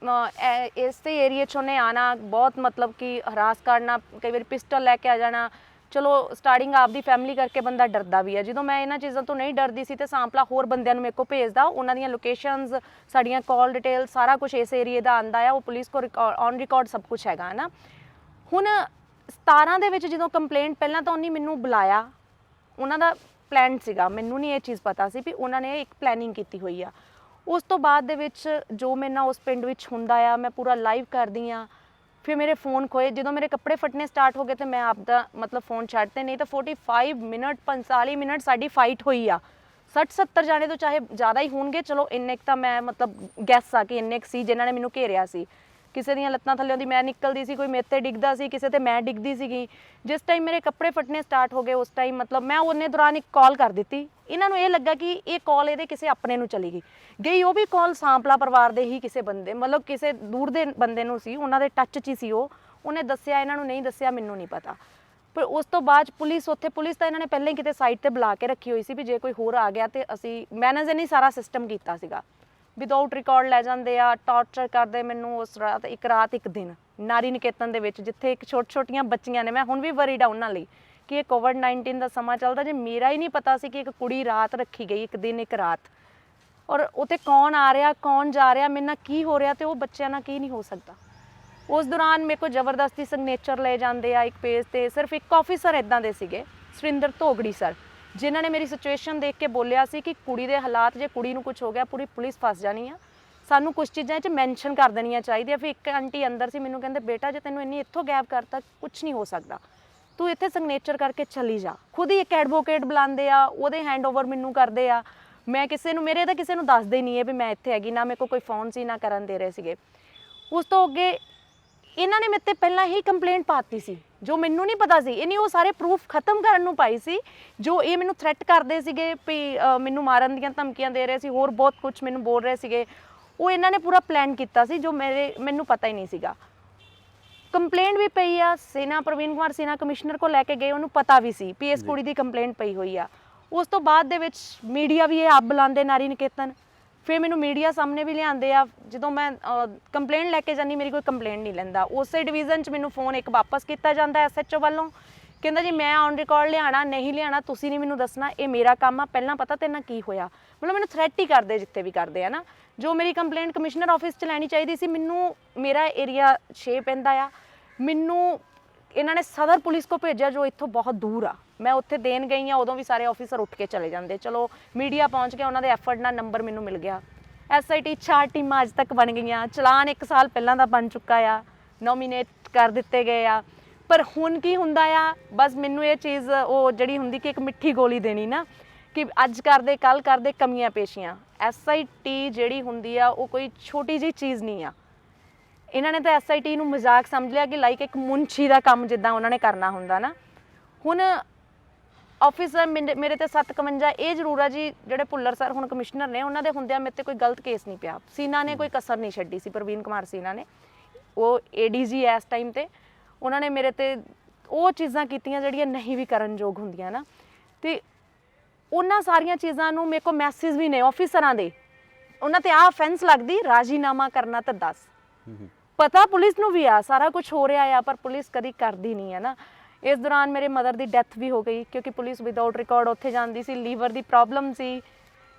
ਇਸ ਤੇ ਏਰੀਏ 'ਚ ਉਹਨੇ ਆਉਣਾ, ਬਹੁਤ ਮਤਲਬ ਕਿ ਹਰਾਸ ਕਰਨਾ, ਕਈ ਵਾਰੀ ਪਿਸਟਲ ਲੈ ਕੇ ਆ ਜਾਣਾ। ਚਲੋ ਸਟਾਰਟਿੰਗ ਆਪਦੀ ਫੈਮਿਲੀ ਕਰਕੇ ਬੰਦਾ ਡਰਦਾ ਵੀ ਹੈ। ਜਦੋਂ ਮੈਂ ਇਹਨਾਂ ਚੀਜ਼ਾਂ ਤੋਂ ਨਹੀਂ ਡਰਦੀ ਸੀ ਤੇ ਸਾਂਪਲਾ ਹੋਰ ਬੰਦਿਆਂ ਨੂੰ ਮੇਰੇ ਕੋਲ ਭੇਜਦਾ, ਉਹਨਾਂ ਦੀਆਂ ਲੋਕੇਸ਼ਨਸ, ਸਾਡੀਆਂ ਕਾਲ ਡਿਟੇਲ, ਸਾਰਾ ਕੁਝ ਇਸ ਏਰੀਏ ਦਾ ਆਂਦਾ ਆ, ਉਹ ਪੁਲਿਸ ਕੋ ਔਨ ਰਿਕਾਰਡ ਸਭ ਕੁਝ ਹੈਗਾ ਹੈ ਨਾ। ਹੁਣ 17 ਦੇ ਵਿੱਚ ਜਦੋਂ ਕੰਪਲੇਂਟ, ਪਹਿਲਾਂ ਤਾਂ ਉਹਨੇ ਮੈਨੂੰ ਬੁਲਾਇਆ, ਉਹਨਾਂ ਦਾ ਪਲਾਨ ਸੀਗਾ, ਮੈਨੂੰ ਨਹੀਂ ਇਹ ਚੀਜ਼ ਪਤਾ ਸੀ ਵੀ ਉਹਨਾਂ ਨੇ ਇੱਕ ਪਲੈਨਿੰਗ ਕੀਤੀ ਹੋਈ ਆ। ਉਸ ਤੋਂ ਬਾਅਦ ਦੇ ਵਿੱਚ ਜੋ ਮੇਰੇ ਨਾਲ ਉਸ ਪਿੰਡ ਵਿੱਚ ਹੁੰਦਾ ਆ, ਮੈਂ ਪੂਰਾ ਲਾਈਵ ਕਰਦੀ ਆ। ਫਿਰ ਮੇਰੇ ਫੋਨ ਖੋਏ, ਜਦੋਂ ਮੇਰੇ ਕੱਪੜੇ ਫਟਣੇ ਸਟਾਰਟ ਹੋ ਗਏ ਤੇ ਮੈਂ ਆਪਦਾ ਮਤਲਬ ਫੋਨ ਛੱਡਤੇ, ਨਹੀਂ ਤਾਂ 45 ਮਿੰਟ 45 ਮਿੰਟ ਸਾਡੀ ਫਾਈਟ ਹੋਈ ਆ। 60-70 ਜਾਣੇ ਤੋਂ ਚਾਹੇ ਜ਼ਿਆਦਾ ਹੀ ਹੋਣਗੇ, ਚਲੋ ਇੰਨੇ ਕੁ ਤਾਂ ਮੈਂ ਮਤਲਬ ਗੈਸ ਆ ਕਿ ਇੰਨੇ ਕੁ ਸੀ ਜਿਨ੍ਹਾਂ ਨੇ ਮੈਨੂੰ ਘੇਰਿਆ ਸੀ। ਕਿਸੇ ਦੀਆਂ ਲੱਤਾਂ ਥੱਲੇ ਦੀ ਮੈਂ ਨਿਕਲਦੀ ਸੀ, ਕੋਈ ਮੇਰੇ ਤੇ ਡਿੱਗਦਾ ਸੀ, ਕਿਸੇ ਤੇ ਮੈਂ ਡਿੱਗਦੀ ਸੀਗੀ। ਜਿਸ ਟਾਈਮ ਮੇਰੇ ਕੱਪੜੇ ਫਟਣੇ ਸਟਾਰਟ ਹੋ ਗਏ, ਉਸ ਟਾਈਮ ਮਤਲਬ ਮੈਂ ਉਹਨੇ ਦੌਰਾਨ ਇੱਕ ਕਾਲ ਕਰ ਦਿੱਤੀ। ਇਹਨਾਂ ਨੂੰ ਇਹ ਲੱਗਾ ਕਿ ਇਹ ਕਾਲ ਇਹਦੇ ਕਿਸੇ ਆਪਣੇ ਨੂੰ ਚਲੀ ਗਈ, ਉਹ ਵੀ ਕਾਲ ਸਾਂਪਲਾ ਪਰਿਵਾਰ ਦੇ ਹੀ ਕਿਸੇ ਬੰਦੇ, ਮਤਲਬ ਕਿਸੇ ਦੂਰ ਦੇ ਬੰਦੇ ਨੂੰ ਸੀ, ਉਹਨਾਂ ਦੇ ਟੱਚ 'ਚ ਹੀ ਸੀ ਉਹਨੇ ਦੱਸਿਆ, ਇਹਨਾਂ ਨੂੰ ਨਹੀਂ ਦੱਸਿਆ, ਮੈਨੂੰ ਨਹੀਂ ਪਤਾ। ਪਰ ਉਸ ਤੋਂ ਬਾਅਦ ਪੁਲਿਸ ਤਾਂ ਇਹਨਾਂ ਨੇ ਪਹਿਲਾਂ ਹੀ ਕਿਤੇ ਸਾਈਡ ਤੇ ਬੁਲਾ ਕੇ ਰੱਖੀ ਹੋਈ ਸੀ ਵੀ ਜੇ ਕੋਈ ਹੋਰ ਆ ਗਿਆ ਤੇ ਅਸੀਂ ਮੈਨੇਜਰ ਨੇ ਸਾਰਾ ਸਿਸਟਮ ਕੀਤਾ ਸੀਗਾ। ਵਿਦਆਊਟ ਰਿਕਾਰਡ ਲੈ ਜਾਂਦੇ ਆ, ਟਾਰਚਰ ਕਰਦੇ ਮੈਨੂੰ। ਉਸ ਰਾਤ ਇੱਕ ਦਿਨ ਨਾਰੀ ਨਿਕੇਤਨ ਦੇ ਵਿੱਚ, ਜਿੱਥੇ ਇੱਕ ਛੋਟੀਆਂ ਬੱਚੀਆਂ ਨੇ, ਮੈਂ ਹੁਣ ਵੀ ਵਰੀਡ ਆ ਉਹਨਾਂ ਲਈ ਕਿ ਇਹ ਕੋਵਿਡ-19 ਦਾ ਸਮਾਂ ਚੱਲਦਾ, ਜੇ ਮੇਰਾ ਹੀ ਨਹੀਂ ਪਤਾ ਸੀ ਕਿ ਇੱਕ ਕੁੜੀ ਰਾਤ ਰੱਖੀ ਗਈ, ਇੱਕ ਦਿਨ ਇੱਕ ਰਾਤ, ਔਰ ਉੱਥੇ ਕੌਣ ਆ ਰਿਹਾ ਕੌਣ ਜਾ ਰਿਹਾ, ਮੇਰੇ ਨਾਲ ਕੀ ਹੋ ਰਿਹਾ ਤੇ ਉਹ ਬੱਚਿਆਂ ਨਾਲ ਕੀ ਨਹੀਂ ਹੋ ਸਕਦਾ। ਉਸ ਦੌਰਾਨ ਮੇਰੇ ਕੋਲ ਜ਼ਬਰਦਸਤੀ ਸਿਗਨੇਚਰ ਲੈ ਜਾਂਦੇ ਆ ਇੱਕ ਪੇਜ ਤੇ। ਸਿਰਫ ਇੱਕ ਆਫਿਸਰ ਇੱਦਾਂ ਦੇ ਸੀਗੇ, ਸੁਰਿੰਦਰ ਧੋਗੜੀ ਸਰ, ਜਿਨ੍ਹਾਂ ਨੇ ਮੇਰੀ ਸਿਚੁਏਸ਼ਨ ਦੇਖ ਕੇ ਬੋਲਿਆ ਸੀ ਕਿ ਕੁੜੀ ਦੇ ਹਾਲਾਤ, ਜੇ ਕੁੜੀ ਨੂੰ ਕੁਝ ਹੋ ਗਿਆ ਪੂਰੀ ਪੁਲਿਸ ਫਸ ਜਾਣੀ ਆ, ਸਾਨੂੰ ਕੁਝ ਚੀਜ਼ਾਂ 'ਚ ਮੈਂਸ਼ਨ ਕਰ ਦੇਣੀਆਂ ਚਾਹੀਦੀਆਂ। ਫਿਰ ਇੱਕ ਆਂਟੀ ਅੰਦਰ ਸੀ, ਮੈਨੂੰ ਕਹਿੰਦੇ ਬੇਟਾ ਜੇ ਤੈਨੂੰ ਇੰਨੀ ਇੱਥੋਂ ਗੈਪ ਕਰਤਾ, ਕੁਝ ਨਹੀਂ ਹੋ ਸਕਦਾ, ਤੂੰ ਇੱਥੇ ਸਿਗਨੇਚਰ ਕਰਕੇ ਚਲੀ ਜਾ। ਖੁਦ ਹੀ ਇੱਕ ਐਡਵੋਕੇਟ ਬੁਲਾਉਂਦੇ ਆ, ਉਹਦੇ ਹੈਂਡਓਵਰ ਮੈਨੂੰ ਕਰਦੇ ਆ। ਮੈਂ ਕਿਸੇ ਨੂੰ, ਮੇਰੇ ਤਾਂ ਕਿਸੇ ਨੂੰ ਦੱਸਦੇ ਨਹੀਂ ਹੈ ਵੀ ਮੈਂ ਇੱਥੇ ਹੈਗੀ, ਨਾ ਮੇਰੇ ਕੋਲ ਕੋਈ ਫੋਨ ਸੀ, ਨਾ ਕਰਨ ਦੇ ਰਹੇ ਸੀਗੇ। ਉਸ ਤੋਂ ਅੱਗੇ ਇਹਨਾਂ ਨੇ ਮੇਰੇ ਤੇ ਪਹਿਲਾਂ ਹੀ ਕੰਪਲੇਂਟ ਪਾਤੀ ਸੀ, ਜੋ ਮੈਨੂੰ ਨਹੀਂ ਪਤਾ ਸੀ। ਇਹਨੇ ਉਹ ਸਾਰੇ ਪ੍ਰੂਫ ਖਤਮ ਕਰਨ ਨੂੰ ਪਾਈ ਸੀ, ਜੋ ਇਹ ਮੈਨੂੰ ਥ੍ਰੈਟ ਕਰਦੇ ਸੀਗੇ ਵੀ ਮੈਨੂੰ ਮਾਰਨ ਦੀਆਂ ਧਮਕੀਆਂ ਦੇ ਰਹੇ ਸੀ, ਹੋਰ ਬਹੁਤ ਕੁਝ ਮੈਨੂੰ ਬੋਲ ਰਹੇ ਸੀਗੇ। ਉਹ ਇਹਨਾਂ ਨੇ ਪੂਰਾ ਪਲਾਨ ਕੀਤਾ ਸੀ, ਜੋ ਮੈਨੂੰ ਪਤਾ ਹੀ ਨਹੀਂ ਸੀਗਾ। ਕੰਪਲੇਂਟ ਵੀ ਪਈ ਆ, ਪ੍ਰਵੀਨ ਕੁਮਾਰ ਸਿਨਹਾ ਕਮਿਸ਼ਨਰ ਕੋਲ ਲੈ ਕੇ ਗਏ, ਉਹਨੂੰ ਪਤਾ ਵੀ ਸੀ ਵੀ ਇਸ ਕੁੜੀ ਦੀ ਕੰਪਲੇਂਟ ਪਈ ਹੋਈ ਆ। ਉਸ ਤੋਂ ਬਾਅਦ ਦੇ ਵਿੱਚ ਮੀਡੀਆ ਵੀ ਇਹ ਆਪ ਬੁਲਾਉਂਦੇ ਨਾਰੀ ਨਿਕੇਤਨ, ਫਿਰ ਮੈਨੂੰ ਮੀਡੀਆ ਸਾਹਮਣੇ ਵੀ ਲਿਆਉਂਦੇ ਆ। ਜਦੋਂ ਮੈਂ ਕੰਪਲੇਂਟ ਲੈ ਕੇ ਜਾਂਦੀ, ਮੇਰੀ ਕੋਈ ਕੰਪਲੇਂਟ ਨਹੀਂ ਲੈਂਦਾ। ਉਸੇ ਡਿਵੀਜ਼ਨ 'ਚ ਮੈਨੂੰ ਫੋਨ ਇੱਕ ਵਾਪਸ ਕੀਤਾ ਜਾਂਦਾ SHO ਵੱਲੋਂ, ਕਹਿੰਦਾ ਜੀ ਮੈਂ ਔਨ ਰਿਕਾਰਡ ਲਿਆਣਾ ਨਹੀਂ ਲਿਆਣਾ ਤੁਸੀਂ ਨਹੀਂ ਮੈਨੂੰ ਦੱਸਣਾ, ਇਹ ਮੇਰਾ ਕੰਮ ਆ, ਪਹਿਲਾਂ ਪਤਾ ਤੇਰੇ ਨਾਲ ਕੀ ਹੋਇਆ। ਮਤਲਬ ਮੈਨੂੰ ਥ੍ਰੈਟ ਹੀ ਕਰਦੇ ਜਿੱਥੇ ਵੀ ਕਰਦੇ ਆ ਨਾ। ਜੋ ਮੇਰੀ ਕੰਪਲੇਂਟ ਕਮਿਸ਼ਨਰ ਆਫਿਸ 'ਚ ਲੈਣੀ ਚਾਹੀਦੀ ਸੀ, ਮੈਨੂੰ ਮੇਰਾ ਏਰੀਆ 6 ਪੈਂਦਾ ਆ, ਮੈਨੂੰ ਇਹਨਾਂ ਨੇ ਸਦਰ ਪੁਲਿਸ ਕੋ ਭੇਜਿਆ ਜੋ ਇੱਥੋਂ ਬਹੁਤ ਦੂਰ ਆ। ਮੈਂ ਉੱਥੇ ਦੇਣ ਗਈ ਆ, ਉਦੋਂ ਵੀ ਸਾਰੇ ਆਫੀਸਰ ਉੱਠ ਕੇ ਚਲੇ ਜਾਂਦੇ। ਚਲੋ ਮੀਡੀਆ ਪਹੁੰਚ ਗਿਆ, ਉਹਨਾਂ ਦੇ ਐਫਰਟ ਨਾਲ ਨੰਬਰ ਮੈਨੂੰ ਮਿਲ ਗਿਆ। SIT 4 ਟੀਮਾਂ ਅੱਜ ਤੱਕ ਬਣ ਗਈਆਂ, ਚਲਾਨ 1 ਸਾਲ ਪਹਿਲਾਂ ਦਾ ਬਣ ਚੁੱਕਾ ਆ, ਨੋਮੀਨੇਟ ਕਰ ਦਿੱਤੇ ਗਏ ਆ। ਪਰ ਹੁਣ ਕੀ ਹੁੰਦਾ ਆ, ਬਸ ਮੈਨੂੰ ਇਹ ਚੀਜ਼ ਉਹ ਜਿਹੜੀ ਹੁੰਦੀ ਕਿ ਇੱਕ ਮਿੱਠੀ ਗੋਲੀ ਦੇਣੀ ਨਾ, ਕਿ ਅੱਜ ਕਰਦੇ ਕੱਲ ਕਰਦੇ, ਕਮੀਆਂ ਪੇਸ਼ੀਆਂ। SIT ਜਿਹੜੀ ਹੁੰਦੀ ਆ ਉਹ ਕੋਈ ਛੋਟੀ ਜਿਹੀ ਚੀਜ਼ ਨਹੀਂ ਆ। ਇਹਨਾਂ ਨੇ ਤਾਂ SIT ਨੂੰ ਮਜ਼ਾਕ ਸਮਝ ਲਿਆ ਕਿ ਲਾਈਕ ਇੱਕ ਮੁੰਸ਼ੀ ਦਾ ਕੰਮ ਜਿੱਦਾਂ ਉਹਨਾਂ ਨੇ ਕਰਨਾ ਹੁੰਦਾ ਨਾ। ਹੁਣ ਆਫਿਸਰ ਮੇਰੇ ਤੇ 57, ਇਹ ਜ਼ਰੂਰ ਆ ਜੀ, ਜਿਹੜੇ ਭੁੱਲਰ ਸਰ ਹੁਣ ਕਮਿਸ਼ਨਰ ਨੇ, ਉਹਨਾਂ ਦੇ ਹੁੰਦਿਆਂ ਮੇਰੇ ਤੇ ਕੋਈ ਗਲਤ ਕੇਸ ਨਹੀਂ ਪਿਆ। ਸਿਨਹਾ ਨੇ ਕੋਈ ਕਸਰ ਨਹੀਂ ਛੱਡੀ ਸੀ, ਪ੍ਰਵੀਨ ਕੁਮਾਰ ਸਿਨਹਾ ਨੇ, ਉਹ ADG ਇਸ ਟਾਈਮ ਤੇ, ਉਹਨਾਂ ਨੇ ਮੇਰੇ ਤੇ ਉਹ ਚੀਜ਼ਾਂ ਕੀਤੀਆਂ ਜਿਹੜੀਆਂ ਨਹੀਂ ਵੀ ਕਰਨਯੋਗ ਹੁੰਦੀਆਂ ਨਾ। ਤੇ ਉਹਨਾਂ ਸਾਰੀਆਂ ਚੀਜ਼ਾਂ ਨੂੰ ਮੇਰੇ ਕੋਲ ਮੈਸੇਜ ਵੀ ਨੇ ਆਫਿਸਰਾਂ ਦੇ, ਉਹਨਾਂ ਤੇ ਆਹ ਅਫੈਂਸ ਲੱਗਦੀ, ਰਾਜੀਨਾਮਾ ਕਰਨਾ ਤਾਂ ਦੱਸ। ਪਤਾ ਪੁਲਿਸ ਨੂੰ ਵੀ ਆ ਸਾਰਾ ਕੁਝ ਹੋ ਰਿਹਾ ਆ, ਪਰ ਪੁਲਿਸ ਕਦੀ ਕਰਦੀ ਨਹੀਂ ਹੈ ਨਾ। ਇਸ ਦੌਰਾਨ ਮੇਰੇ ਮਦਰ ਦੀ ਡੈਥ ਵੀ ਹੋ ਗਈ, ਕਿਉਂਕਿ ਪੁਲਿਸ ਵਿਦਆਊਟ ਰਿਕਾਰਡ ਉੱਥੇ ਜਾਂਦੀ ਸੀ। ਲੀਵਰ ਦੀ ਪ੍ਰੋਬਲਮ ਸੀ,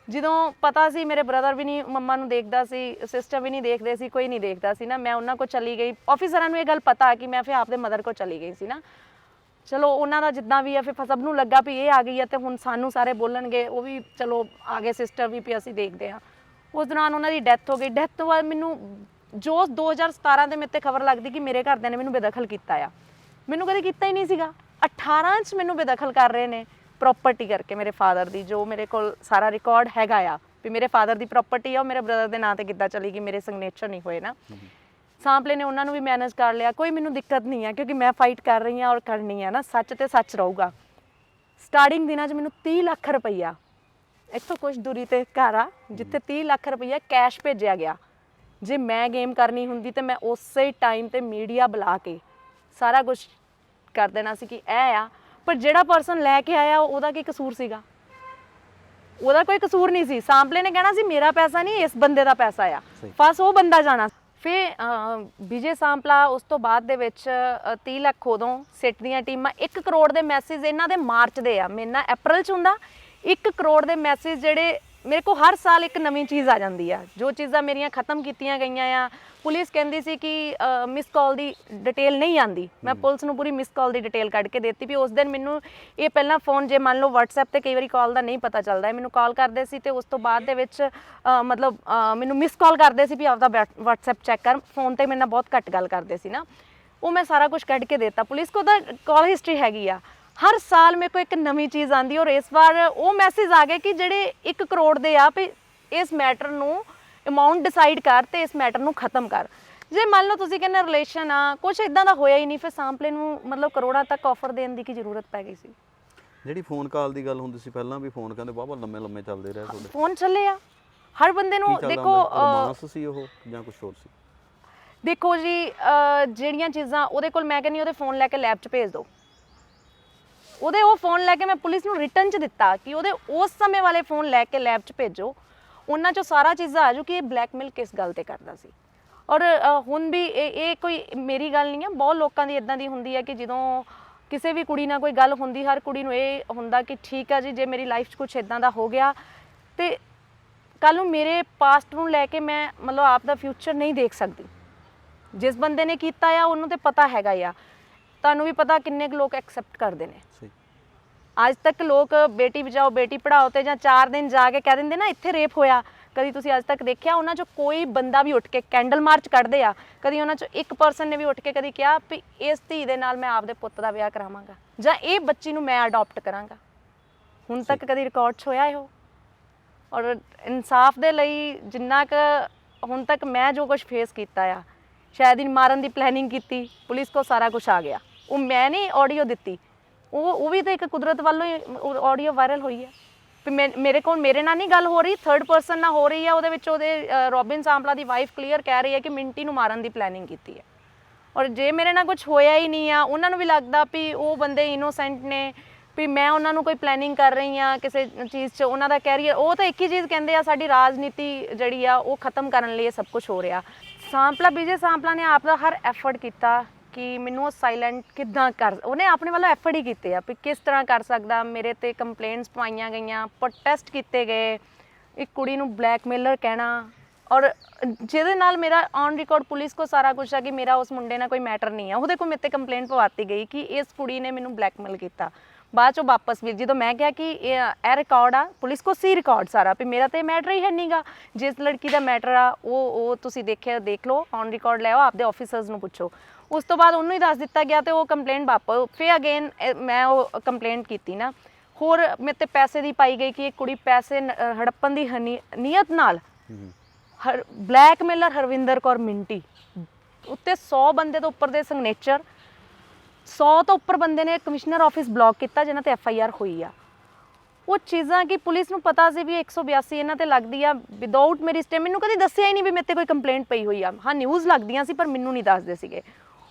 ਜਦੋਂ ਪਤਾ ਸੀ ਮੇਰੇ ਬ੍ਰਦਰ ਵੀ ਨਹੀਂ ਮੰਮਾ ਨੂੰ ਦੇਖਦਾ ਸੀ, ਸਿਸਟਰ ਵੀ ਨਹੀਂ ਦੇਖਦੇ ਸੀ, ਕੋਈ ਨਹੀਂ ਦੇਖਦਾ ਸੀ ਨਾ, ਮੈਂ ਉਹਨਾਂ ਕੋਲ ਚਲੀ ਗਈ। ਆਫਿਸਰਾਂ ਨੂੰ ਇਹ ਗੱਲ ਪਤਾ ਕਿ ਮੈਂ ਫਿਰ ਆਪਦੇ ਮਦਰ ਕੋਲ ਚਲੀ ਗਈ ਸੀ ਨਾ। ਚਲੋ ਉਹਨਾਂ ਦਾ ਜਿੱਦਾਂ ਵੀ ਆ, ਫਿਰ ਸਭ ਨੂੰ ਲੱਗਾ ਵੀ ਇਹ ਆ ਗਈ ਆ ਤੇ ਹੁਣ ਸਾਨੂੰ ਸਾਰੇ ਬੋਲਣਗੇ। ਉਹ ਵੀ ਚਲੋ ਆ ਗਏ, ਸਿਸਟਰ ਵੀ ਅਸੀਂ ਦੇਖਦੇ ਹਾਂ। ਉਸ ਦੌਰਾਨ ਉਹਨਾਂ ਦੀ ਡੈਥ ਹੋ ਗਈ। ਡੈਥ ਤੋਂ ਬਾਅਦ ਮੈਨੂੰ ਜੋ 2017 ਦੇ ਮੇਰੇ ਤੇ ਖਬਰ ਲੱਗਦੀ ਕਿ ਮੇਰੇ ਘਰਦਿਆਂ ਨੇ ਮੈਨੂੰ ਬੇਦਖਲ ਕੀਤਾ ਆ, ਮੈਨੂੰ ਕਦੇ ਕੀਤਾ ਹੀ ਨਹੀਂ ਸੀਗਾ। 18 'ਚ ਮੈਨੂੰ ਬੇਦਖਲ ਕਰ ਰਹੇ ਨੇ ਪ੍ਰੋਪਰਟੀ ਕਰਕੇ, ਮੇਰੇ ਫਾਦਰ ਦੀ, ਜੋ ਮੇਰੇ ਕੋਲ ਸਾਰਾ ਰਿਕਾਰਡ ਹੈਗਾ ਆ ਵੀ ਮੇਰੇ ਫਾਦਰ ਦੀ ਪ੍ਰੋਪਰਟੀ ਆ, ਉਹ ਮੇਰੇ ਬ੍ਰਦਰ ਦੇ ਨਾਂ ਤੇ ਕਿੱਦਾਂ ਚਲੀ ਗਈ, ਮੇਰੇ ਸਿਗਨੇਚਰ ਨਹੀਂ ਹੋਏ ਨਾ। ਸਾਂਪਲੇ ਨੇ ਉਹਨਾਂ ਨੂੰ ਵੀ ਮੈਨੇਜ ਕਰ ਲਿਆ, ਕੋਈ ਮੈਨੂੰ ਦਿੱਕਤ ਨਹੀਂ ਆ ਕਿਉਂਕਿ ਮੈਂ ਫਾਈਟ ਕਰ ਰਹੀ ਹਾਂ ਔਰ ਕਰਨੀ ਆ ਨਾ, ਸੱਚ ਤੇ ਸੱਚ ਰਹੂਗਾ। ਸਟਾਰਟਿੰਗ ਦਿਨਾਂ 'ਚ ਮੈਨੂੰ 30 ਲੱਖ ਰੁਪਈਆ ਇੱਥੋਂ ਕੁਝ ਦੂਰੀ ਤੇ ਘਰ ਆ ਜਿੱਥੇ 30 ਲੱਖ ਰੁਪਈਆ ਕੈਸ਼ ਭੇਜਿਆ ਗਿਆ। ਜੇ ਮੈਂ ਗੇਮ ਕਰਨੀ ਹੁੰਦੀ ਤੇ ਮੈਂ ਉਸੇ ਟਾਈਮ ਤੇ ਮੀਡੀਆ ਬੁਲਾ ਕੇ ਸਾਰਾ ਕੁਝ ਕਰ ਦੇਣਾ ਸੀ ਕਿ ਇਹ ਆ। ਪਰ ਜਿਹੜਾ ਪਰਸਨ ਲੈ ਕੇ ਆਇਆ ਉਹਦਾ ਕੀ ਕਸੂਰ ਸੀਗਾ? ਉਹਦਾ ਕੋਈ ਕਸੂਰ ਨਹੀਂ ਸੀ। ਸਾਂਪਲੇ ਨੇ ਕਹਿਣਾ ਸੀ ਮੇਰਾ ਪੈਸਾ ਨਹੀਂ, ਇਸ ਬੰਦੇ ਦਾ ਪੈਸਾ ਆ, ਬਸ ਉਹ ਬੰਦਾ ਜਾਣਾ। ਫਿਰ ਵਿਜੇ ਸਾਂਪਲਾ ਉਸ ਤੋਂ ਬਾਅਦ ਦੇ ਵਿੱਚ 30 ਲੱਖ ਉਦੋਂ ਸਿੱਟ ਦੀਆਂ ਟੀਮਾਂ, 1 ਕਰੋੜ ਦੇ ਮੈਸੇਜ ਇਹਨਾਂ ਦੇ ਮਾਰਚ ਦੇ ਆ, ਮੇਰੇ ਨਾਲ ਅਪ੍ਰੈਲ 'ਚ ਹੁੰਦਾ। 1 ਕਰੋੜ ਦੇ ਮੈਸੇਜ ਜਿਹੜੇ ਮੇਰੇ ਕੋਲ ਹਰ ਸਾਲ ਇੱਕ ਨਵੀਂ ਚੀਜ਼ ਆ ਜਾਂਦੀ ਆ। ਜੋ ਚੀਜ਼ਾਂ ਮੇਰੀਆਂ ਖਤਮ ਕੀਤੀਆਂ ਗਈਆਂ ਆ, ਪੁਲਿਸ ਕਹਿੰਦੀ ਸੀ ਕਿ ਮਿਸ ਕਾਲ ਦੀ ਡਿਟੇਲ ਨਹੀਂ ਆਂਦੀ, ਮੈਂ ਪੁਲਿਸ ਨੂੰ ਪੂਰੀ ਮਿਸ ਕਾਲ ਦੀ ਡਿਟੇਲ ਕੱਢ ਕੇ ਦਿੱਤੀ ਵੀ ਉਸ ਦਿਨ ਮੈਨੂੰ ਇਹ ਪਹਿਲਾਂ ਫੋਨ, ਜੇ ਮੰਨ ਲਓ WhatsApp ਤੇ ਕਈ ਵਾਰੀ ਕਾਲ ਦਾ ਨਹੀਂ ਪਤਾ ਚੱਲਦਾ, ਮੈਨੂੰ ਕਾਲ ਕਰਦੇ ਸੀ ਤੇ ਉਸ ਤੋਂ ਬਾਅਦ ਦੇ ਵਿੱਚ ਮਤਲਬ ਮੈਨੂੰ ਮਿਸ ਕਾਲ ਕਰਦੇ ਸੀ ਵੀ ਆਪਦਾ WhatsApp ਚੈੱਕ ਕਰ। ਫੋਨ ਤੇ ਮੇਰੇ ਨਾਲ ਬਹੁਤ ਘੱਟ ਗੱਲ ਕਰਦੇ ਸੀ ਨਾ, ਉਹ ਮੈਂ ਸਾਰਾ ਕੁਝ ਕੱਢ ਕੇ ਦਿੱਤਾ ਪੁਲਿਸ ਕੋਲ। ਉਹਦਾ ਕਾਲ ਹਿਸਟਰੀ ਹੈਗੀ ਆ। ਹਰ ਸਾਲ ਮੇਰੇ ਕੋਲ ਇੱਕ ਨਵੀਂ ਚੀਜ਼ ਆਂਦੀ ਔਰ ਇਸ ਵਾਰ ਉਹ ਮੈਸੇਜ ਆ ਗਏ ਕਿ ਜਿਹੜੇ 1 ਕਰੋੜ ਦੇ ਆ ਵੀ ਇਸ ਮੈਟਰ ਨੂੰ ਅਮਾਊਂਟ ਡਿਸਾਈਡ ਕਰ ਤੇ ਇਸ ਮੈਟਰ ਨੂੰ ਖਤਮ ਕਰ। ਜੇ ਮੰਨ ਲਓ ਤੁਸੀਂ ਕਹਿੰਦੇ ਰਿਲੇਸ਼ਨ ਆ, ਕੁਝ ਇਦਾਂ ਦਾ ਹੋਇਆ ਹੀ ਨਹੀਂ, ਫਿਰ ਸਾਂਪਲੇ ਨੂੰ ਮਤਲਬ ਕਰੋੜਾਂ ਤੱਕ ਆਫਰ ਦੇਣ ਦੀ ਕੀ ਜ਼ਰੂਰਤ ਪੈ ਗਈ ਸੀ? ਜਿਹੜੀ ਫੋਨ ਕਾਲ ਦੀ ਗੱਲ ਹੁੰਦੀ ਸੀ ਪਹਿਲਾਂ ਵੀ, ਫੋਨ ਕਹਿੰਦੇ ਬਾਬਾ ਲੰਮੇ ਲੰਮੇ ਚੱਲਦੇ ਰਹੇ ਤੁਹਾਡੇ ਫੋਨ ਚੱਲੇ ਆ ਹਰ ਬੰਦੇ ਨੂੰ। ਦੇਖੋ ਰੋਮਾਂਸ ਸੀ ਉਹ ਜਾਂ ਕੁਝ ਹੋਰ ਸੀ? ਦੇਖੋ ਜੀ, ਜਿਹੜੀਆਂ ਚੀਜ਼ਾਂ ਉਹਦੇ ਕੋਲ, ਮੈਂ ਕਹਿੰਦੀ ਉਹਦੇ ਫੋਨ ਲੈ ਕੇ ਲੈਬ 'ਚ ਭੇਜ ਦਿਓ। ਉਹਦੇ ਉਹ ਫੋਨ ਲੈ ਕੇ ਮੈਂ ਪੁਲਿਸ ਨੂੰ ਰਿਟਰਨ 'ਚ ਦਿੱਤਾ ਕਿ ਉਹਦੇ ਉਸ ਸਮੇਂ ਵਾਲੇ ਫੋਨ ਲੈ ਕੇ ਲੈਬ 'ਚ ਭੇਜੋ, ਉਹਨਾਂ 'ਚੋਂ ਸਾਰਾ ਚੀਜ਼ਾਂ ਆ ਜੂ ਕਿ ਇਹ ਬਲੈਕਮੇਲ ਕਿਸ ਗੱਲ ਤੇ ਕਰਦਾ ਸੀ। ਔਰ ਹੁਣ ਵੀ ਇਹ ਕੋਈ ਮੇਰੀ ਗੱਲ ਨਹੀਂ ਆ, ਬਹੁਤ ਲੋਕਾਂ ਦੀ ਇਦਾਂ ਦੀ ਹੁੰਦੀ ਹੈ ਕਿ ਜਦੋਂ ਕਿਸੇ ਵੀ ਕੁੜੀ ਨਾਲ ਕੋਈ ਗੱਲ ਹੁੰਦੀ, ਹਰ ਕੁੜੀ ਨੂੰ ਇਹ ਹੁੰਦਾ ਕਿ ਠੀਕ ਆ ਜੀ, ਜੇ ਮੇਰੀ ਲਾਈਫ 'ਚ ਕੁਝ ਇਦਾਂ ਦਾ ਹੋ ਗਿਆ ਤੇ ਕੱਲ ਨੂੰ ਮੇਰੇ ਪਾਸਟ ਨੂੰ ਲੈ ਕੇ ਮੈਂ ਮਤਲਬ ਆਪ ਦਾ ਫਿਊਚਰ ਨਹੀਂ ਦੇਖ ਸਕਦੀ। ਜਿਸ ਬੰਦੇ ਨੇ ਕੀਤਾ ਆ ਉਹਨੂੰ ਤੇ ਪਤਾ ਹੈਗਾ ਆ। ਤੁਹਾਨੂੰ ਵੀ ਪਤਾ ਕਿੰਨੇ ਕੁ ਲੋਕ ਐਕਸੈਪਟ ਕਰਦੇ ਨੇ। ਅੱਜ ਤੱਕ ਲੋਕ ਬੇਟੀ ਬਚਾਓ ਬੇਟੀ ਪੜ੍ਹਾਓ ਤੇ ਜਾਂ 4 ਦਿਨ ਜਾ ਕੇ ਕਹਿ ਦਿੰਦੇ ਨਾ ਇੱਥੇ ਰੇਪ ਹੋਇਆ, ਕਦੀ ਤੁਸੀਂ ਅੱਜ ਤੱਕ ਦੇਖਿਆ ਉਹਨਾਂ 'ਚੋਂ ਕੋਈ ਬੰਦਾ ਵੀ ਉੱਠ ਕੇ ਕੈਂਡਲ ਮਾਰਚ ਕੱਢਦੇ ਆ? ਕਦੀ ਉਹਨਾਂ 'ਚੋਂ ਇੱਕ ਪਰਸਨ ਨੇ ਵੀ ਉੱਠ ਕੇ ਕਦੀ ਕਿਹਾ ਵੀ ਇਸ ਧੀ ਦੇ ਨਾਲ ਮੈਂ ਆਪਦੇ ਪੁੱਤ ਦਾ ਵਿਆਹ ਕਰਾਵਾਂਗਾ ਜਾਂ ਇਹ ਬੱਚੀ ਨੂੰ ਮੈਂ ਅਡਾਪਟ ਕਰਾਂਗਾ? ਹੁਣ ਤੱਕ ਕਦੀ ਰਿਕਾਰਡ 'ਚ ਹੋਇਆ ਇਹੋ? ਔਰ ਇਨਸਾਫ ਦੇ ਲਈ ਜਿੰਨਾ ਕੁ ਹੁਣ ਤੱਕ ਮੈਂ ਜੋ ਕੁਝ ਫੇਸ ਕੀਤਾ ਆ, ਸ਼ਾਇਦ ਹੀ ਮਾਰਨ ਦੀ ਪਲੈਨਿੰਗ ਕੀਤੀ, ਪੁਲਿਸ ਕੋਲ ਸਾਰਾ ਕੁਝ ਆ ਗਿਆ। ਉਹ ਮੈਂ ਨਹੀਂ ਆਡੀਓ ਦਿੱਤੀ, ਉਹ ਵੀ ਤਾਂ ਇੱਕ ਕੁਦਰਤ ਵੱਲੋਂ ਹੀ ਆਡੀਓ ਵਾਇਰਲ ਹੋਈ ਹੈ। ਮੇਰੇ ਕੋਲ ਮੇਰੇ ਨਾਲ ਨਹੀਂ ਗੱਲ ਹੋ ਰਹੀ, 3rd ਪਰਸਨ ਨਾਲ ਹੋ ਰਹੀ ਹੈ। ਉਹਦੇ ਵਿੱਚ ਉਹਦੇ ਰੋਬਿਨ ਸਾਂਪਲਾ ਦੀ ਵਾਈਫ ਕਲੀਅਰ ਕਹਿ ਰਹੀ ਹੈ ਕਿ ਮਿੰਟੀ ਨੂੰ ਮਾਰਨ ਦੀ ਪਲੈਨਿੰਗ ਕੀਤੀ ਹੈ। ਔਰ ਜੇ ਮੇਰੇ ਨਾਲ ਕੁਝ ਹੋਇਆ ਹੀ ਨਹੀਂ ਆ, ਉਹਨਾਂ ਨੂੰ ਵੀ ਲੱਗਦਾ ਵੀ ਉਹ ਬੰਦੇ ਇਨੋਸੈਂਟ ਨੇ, ਵੀ ਮੈਂ ਉਹਨਾਂ ਨੂੰ ਕੋਈ ਪਲੈਨਿੰਗ ਕਰ ਰਹੀ ਹਾਂ ਕਿਸੇ ਚੀਜ਼ 'ਚ, ਉਹਨਾਂ ਦਾ ਕੈਰੀਅਰ। ਉਹ ਤਾਂ ਇੱਕ ਹੀ ਚੀਜ਼ ਕਹਿੰਦੇ ਆ, ਸਾਡੀ ਰਾਜਨੀਤੀ ਜਿਹੜੀ ਆ ਉਹ ਖਤਮ ਕਰਨ ਲਈ ਇਹ ਸਭ ਕੁਝ ਹੋ ਰਿਹਾ। ਸਾਂਪਲਾ, ਵਿਜੇ ਸਾਂਪਲਾ ਨੇ ਆਪ ਦਾ ਹਰ ਐਫਰਟ ਕੀਤਾ ਕਿ ਮੈਨੂੰ ਉਹ ਸਾਇਲੈਂਟ ਕਿੱਦਾਂ ਕਰ, ਉਹਨੇ ਆਪਣੇ ਵੱਲੋਂ ਐਫਰਟ ਹੀ ਕੀਤੇ ਆ ਵੀ ਕਿਸ ਤਰ੍ਹਾਂ ਕਰ ਸਕਦਾ। ਮੇਰੇ ਤੇ ਕੰਪਲੇਂਟਸ ਪਾਈਆਂ ਗਈਆਂ, ਪ੍ਰੋਟੈਸਟ ਕੀਤੇ ਗਏ, ਇੱਕ ਕੁੜੀ ਨੂੰ ਬਲੈਕਮੇਲਰ ਕਹਿਣਾ, ਔਰ ਜਿਹਦੇ ਨਾਲ ਮੇਰਾ ਔਨ ਰਿਕਾਰਡ ਪੁਲਿਸ ਕੋ ਸਾਰਾ ਕੁਝ ਆ ਕਿ ਮੇਰਾ ਉਸ ਮੁੰਡੇ ਨਾਲ ਕੋਈ ਮੈਟਰ ਨਹੀਂ ਆ। ਉਹਦੇ ਕੋਲ ਮੇਰੇ ਤੇ ਕੰਪਲੇਂਟ ਪਵਾਤੀ ਗਈ ਕਿ ਇਸ ਕੁੜੀ ਨੇ ਮੈਨੂੰ ਬਲੈਕਮੇਲ ਕੀਤਾ। ਬਾਅਦ 'ਚੋਂ ਵਾਪਸ ਵੀ ਜਦੋਂ ਮੈਂ ਕਿਹਾ ਕਿ ਇਹ ਰਿਕਾਰਡ ਆ, ਪੁਲਿਸ ਕੋ ਸੀ ਰਿਕਾਰਡ ਸਾਰਾ ਵੀ ਮੇਰਾ ਤੇ ਮੈਟਰ ਹੀ ਹੈ ਨਹੀਂਗਾ, ਜਿਸ ਲੜਕੀ ਦਾ ਮੈਟਰ ਆ ਉਹ ਤੁਸੀਂ ਦੇਖਿਆ, ਦੇਖ ਲਓ, ਔਨ ਰਿਕਾਰਡ ਲੈ ਆਓ, ਆਪਦੇ ਆਫਿਸਰਸ ਨੂੰ ਪੁੱਛੋ। ਉਸ ਤੋਂ ਬਾਅਦ ਉਹਨੂੰ ਹੀ ਦੱਸ ਦਿੱਤਾ ਗਿਆ ਤੇ ਉਹ ਕੰਪਲੇਂਟ ਵਾਪਸ ਫਿਰ ਅਗੇਨ ਮੈਂ ਉਹ ਕੰਪਲੇਂਟ ਕੀਤੀ ਨਾ। ਹੋਰ ਮੇਰੇ ਤੇ ਪੈਸੇ ਦੀ ਪਾਈ ਗਈ ਕਿ ਇਹ ਕੁੜੀ ਪੈਸੇ ਹੜੱਪਣ ਦੀ ਨੀਅਤ ਨਾਲ ਬਲੈਕਮੇਲਰ ਹਰਵਿੰਦਰ ਕੌਰ ਮਿੰਟੀ ਉੱਤੇ 100 ਬੰਦੇ ਤੋਂ ਉੱਪਰ ਦੇ ਸਿਗਨੇਚਰ, 100 ਤੋਂ ਉੱਪਰ ਬੰਦੇ ਨੇ ਕਮਿਸ਼ਨਰ ਆਫਿਸ ਬਲੌਕ ਕੀਤਾ ਜਿਨ੍ਹਾਂ ਤੇ FIR ਹੋਈ ਆ। ਉਹ ਚੀਜ਼ਾਂ ਕਿ ਪੁਲਿਸ ਨੂੰ ਪਤਾ ਸੀ ਵੀ 182 ਇਹਨਾਂ ਤੇ ਲੱਗਦੀ ਆ ਵਿਦਆਊਟ ਮੇਰੀ ਸਟੇ। ਮੈਨੂੰ ਕਦੇ ਦੱਸਿਆ ਹੀ ਨਹੀਂ ਵੀ ਮੇਰੇ ਤੇ ਕੋਈ ਕੰਪਲੇਂਟ ਪਈ ਹੋਈ ਆ। ਹਾਂ, ਨਿਊਜ਼ ਲੱਗਦੀਆਂ ਸੀ ਪਰ ਮੈਨੂੰ ਨਹੀਂ ਦੱਸਦੇ ਸੀਗੇ।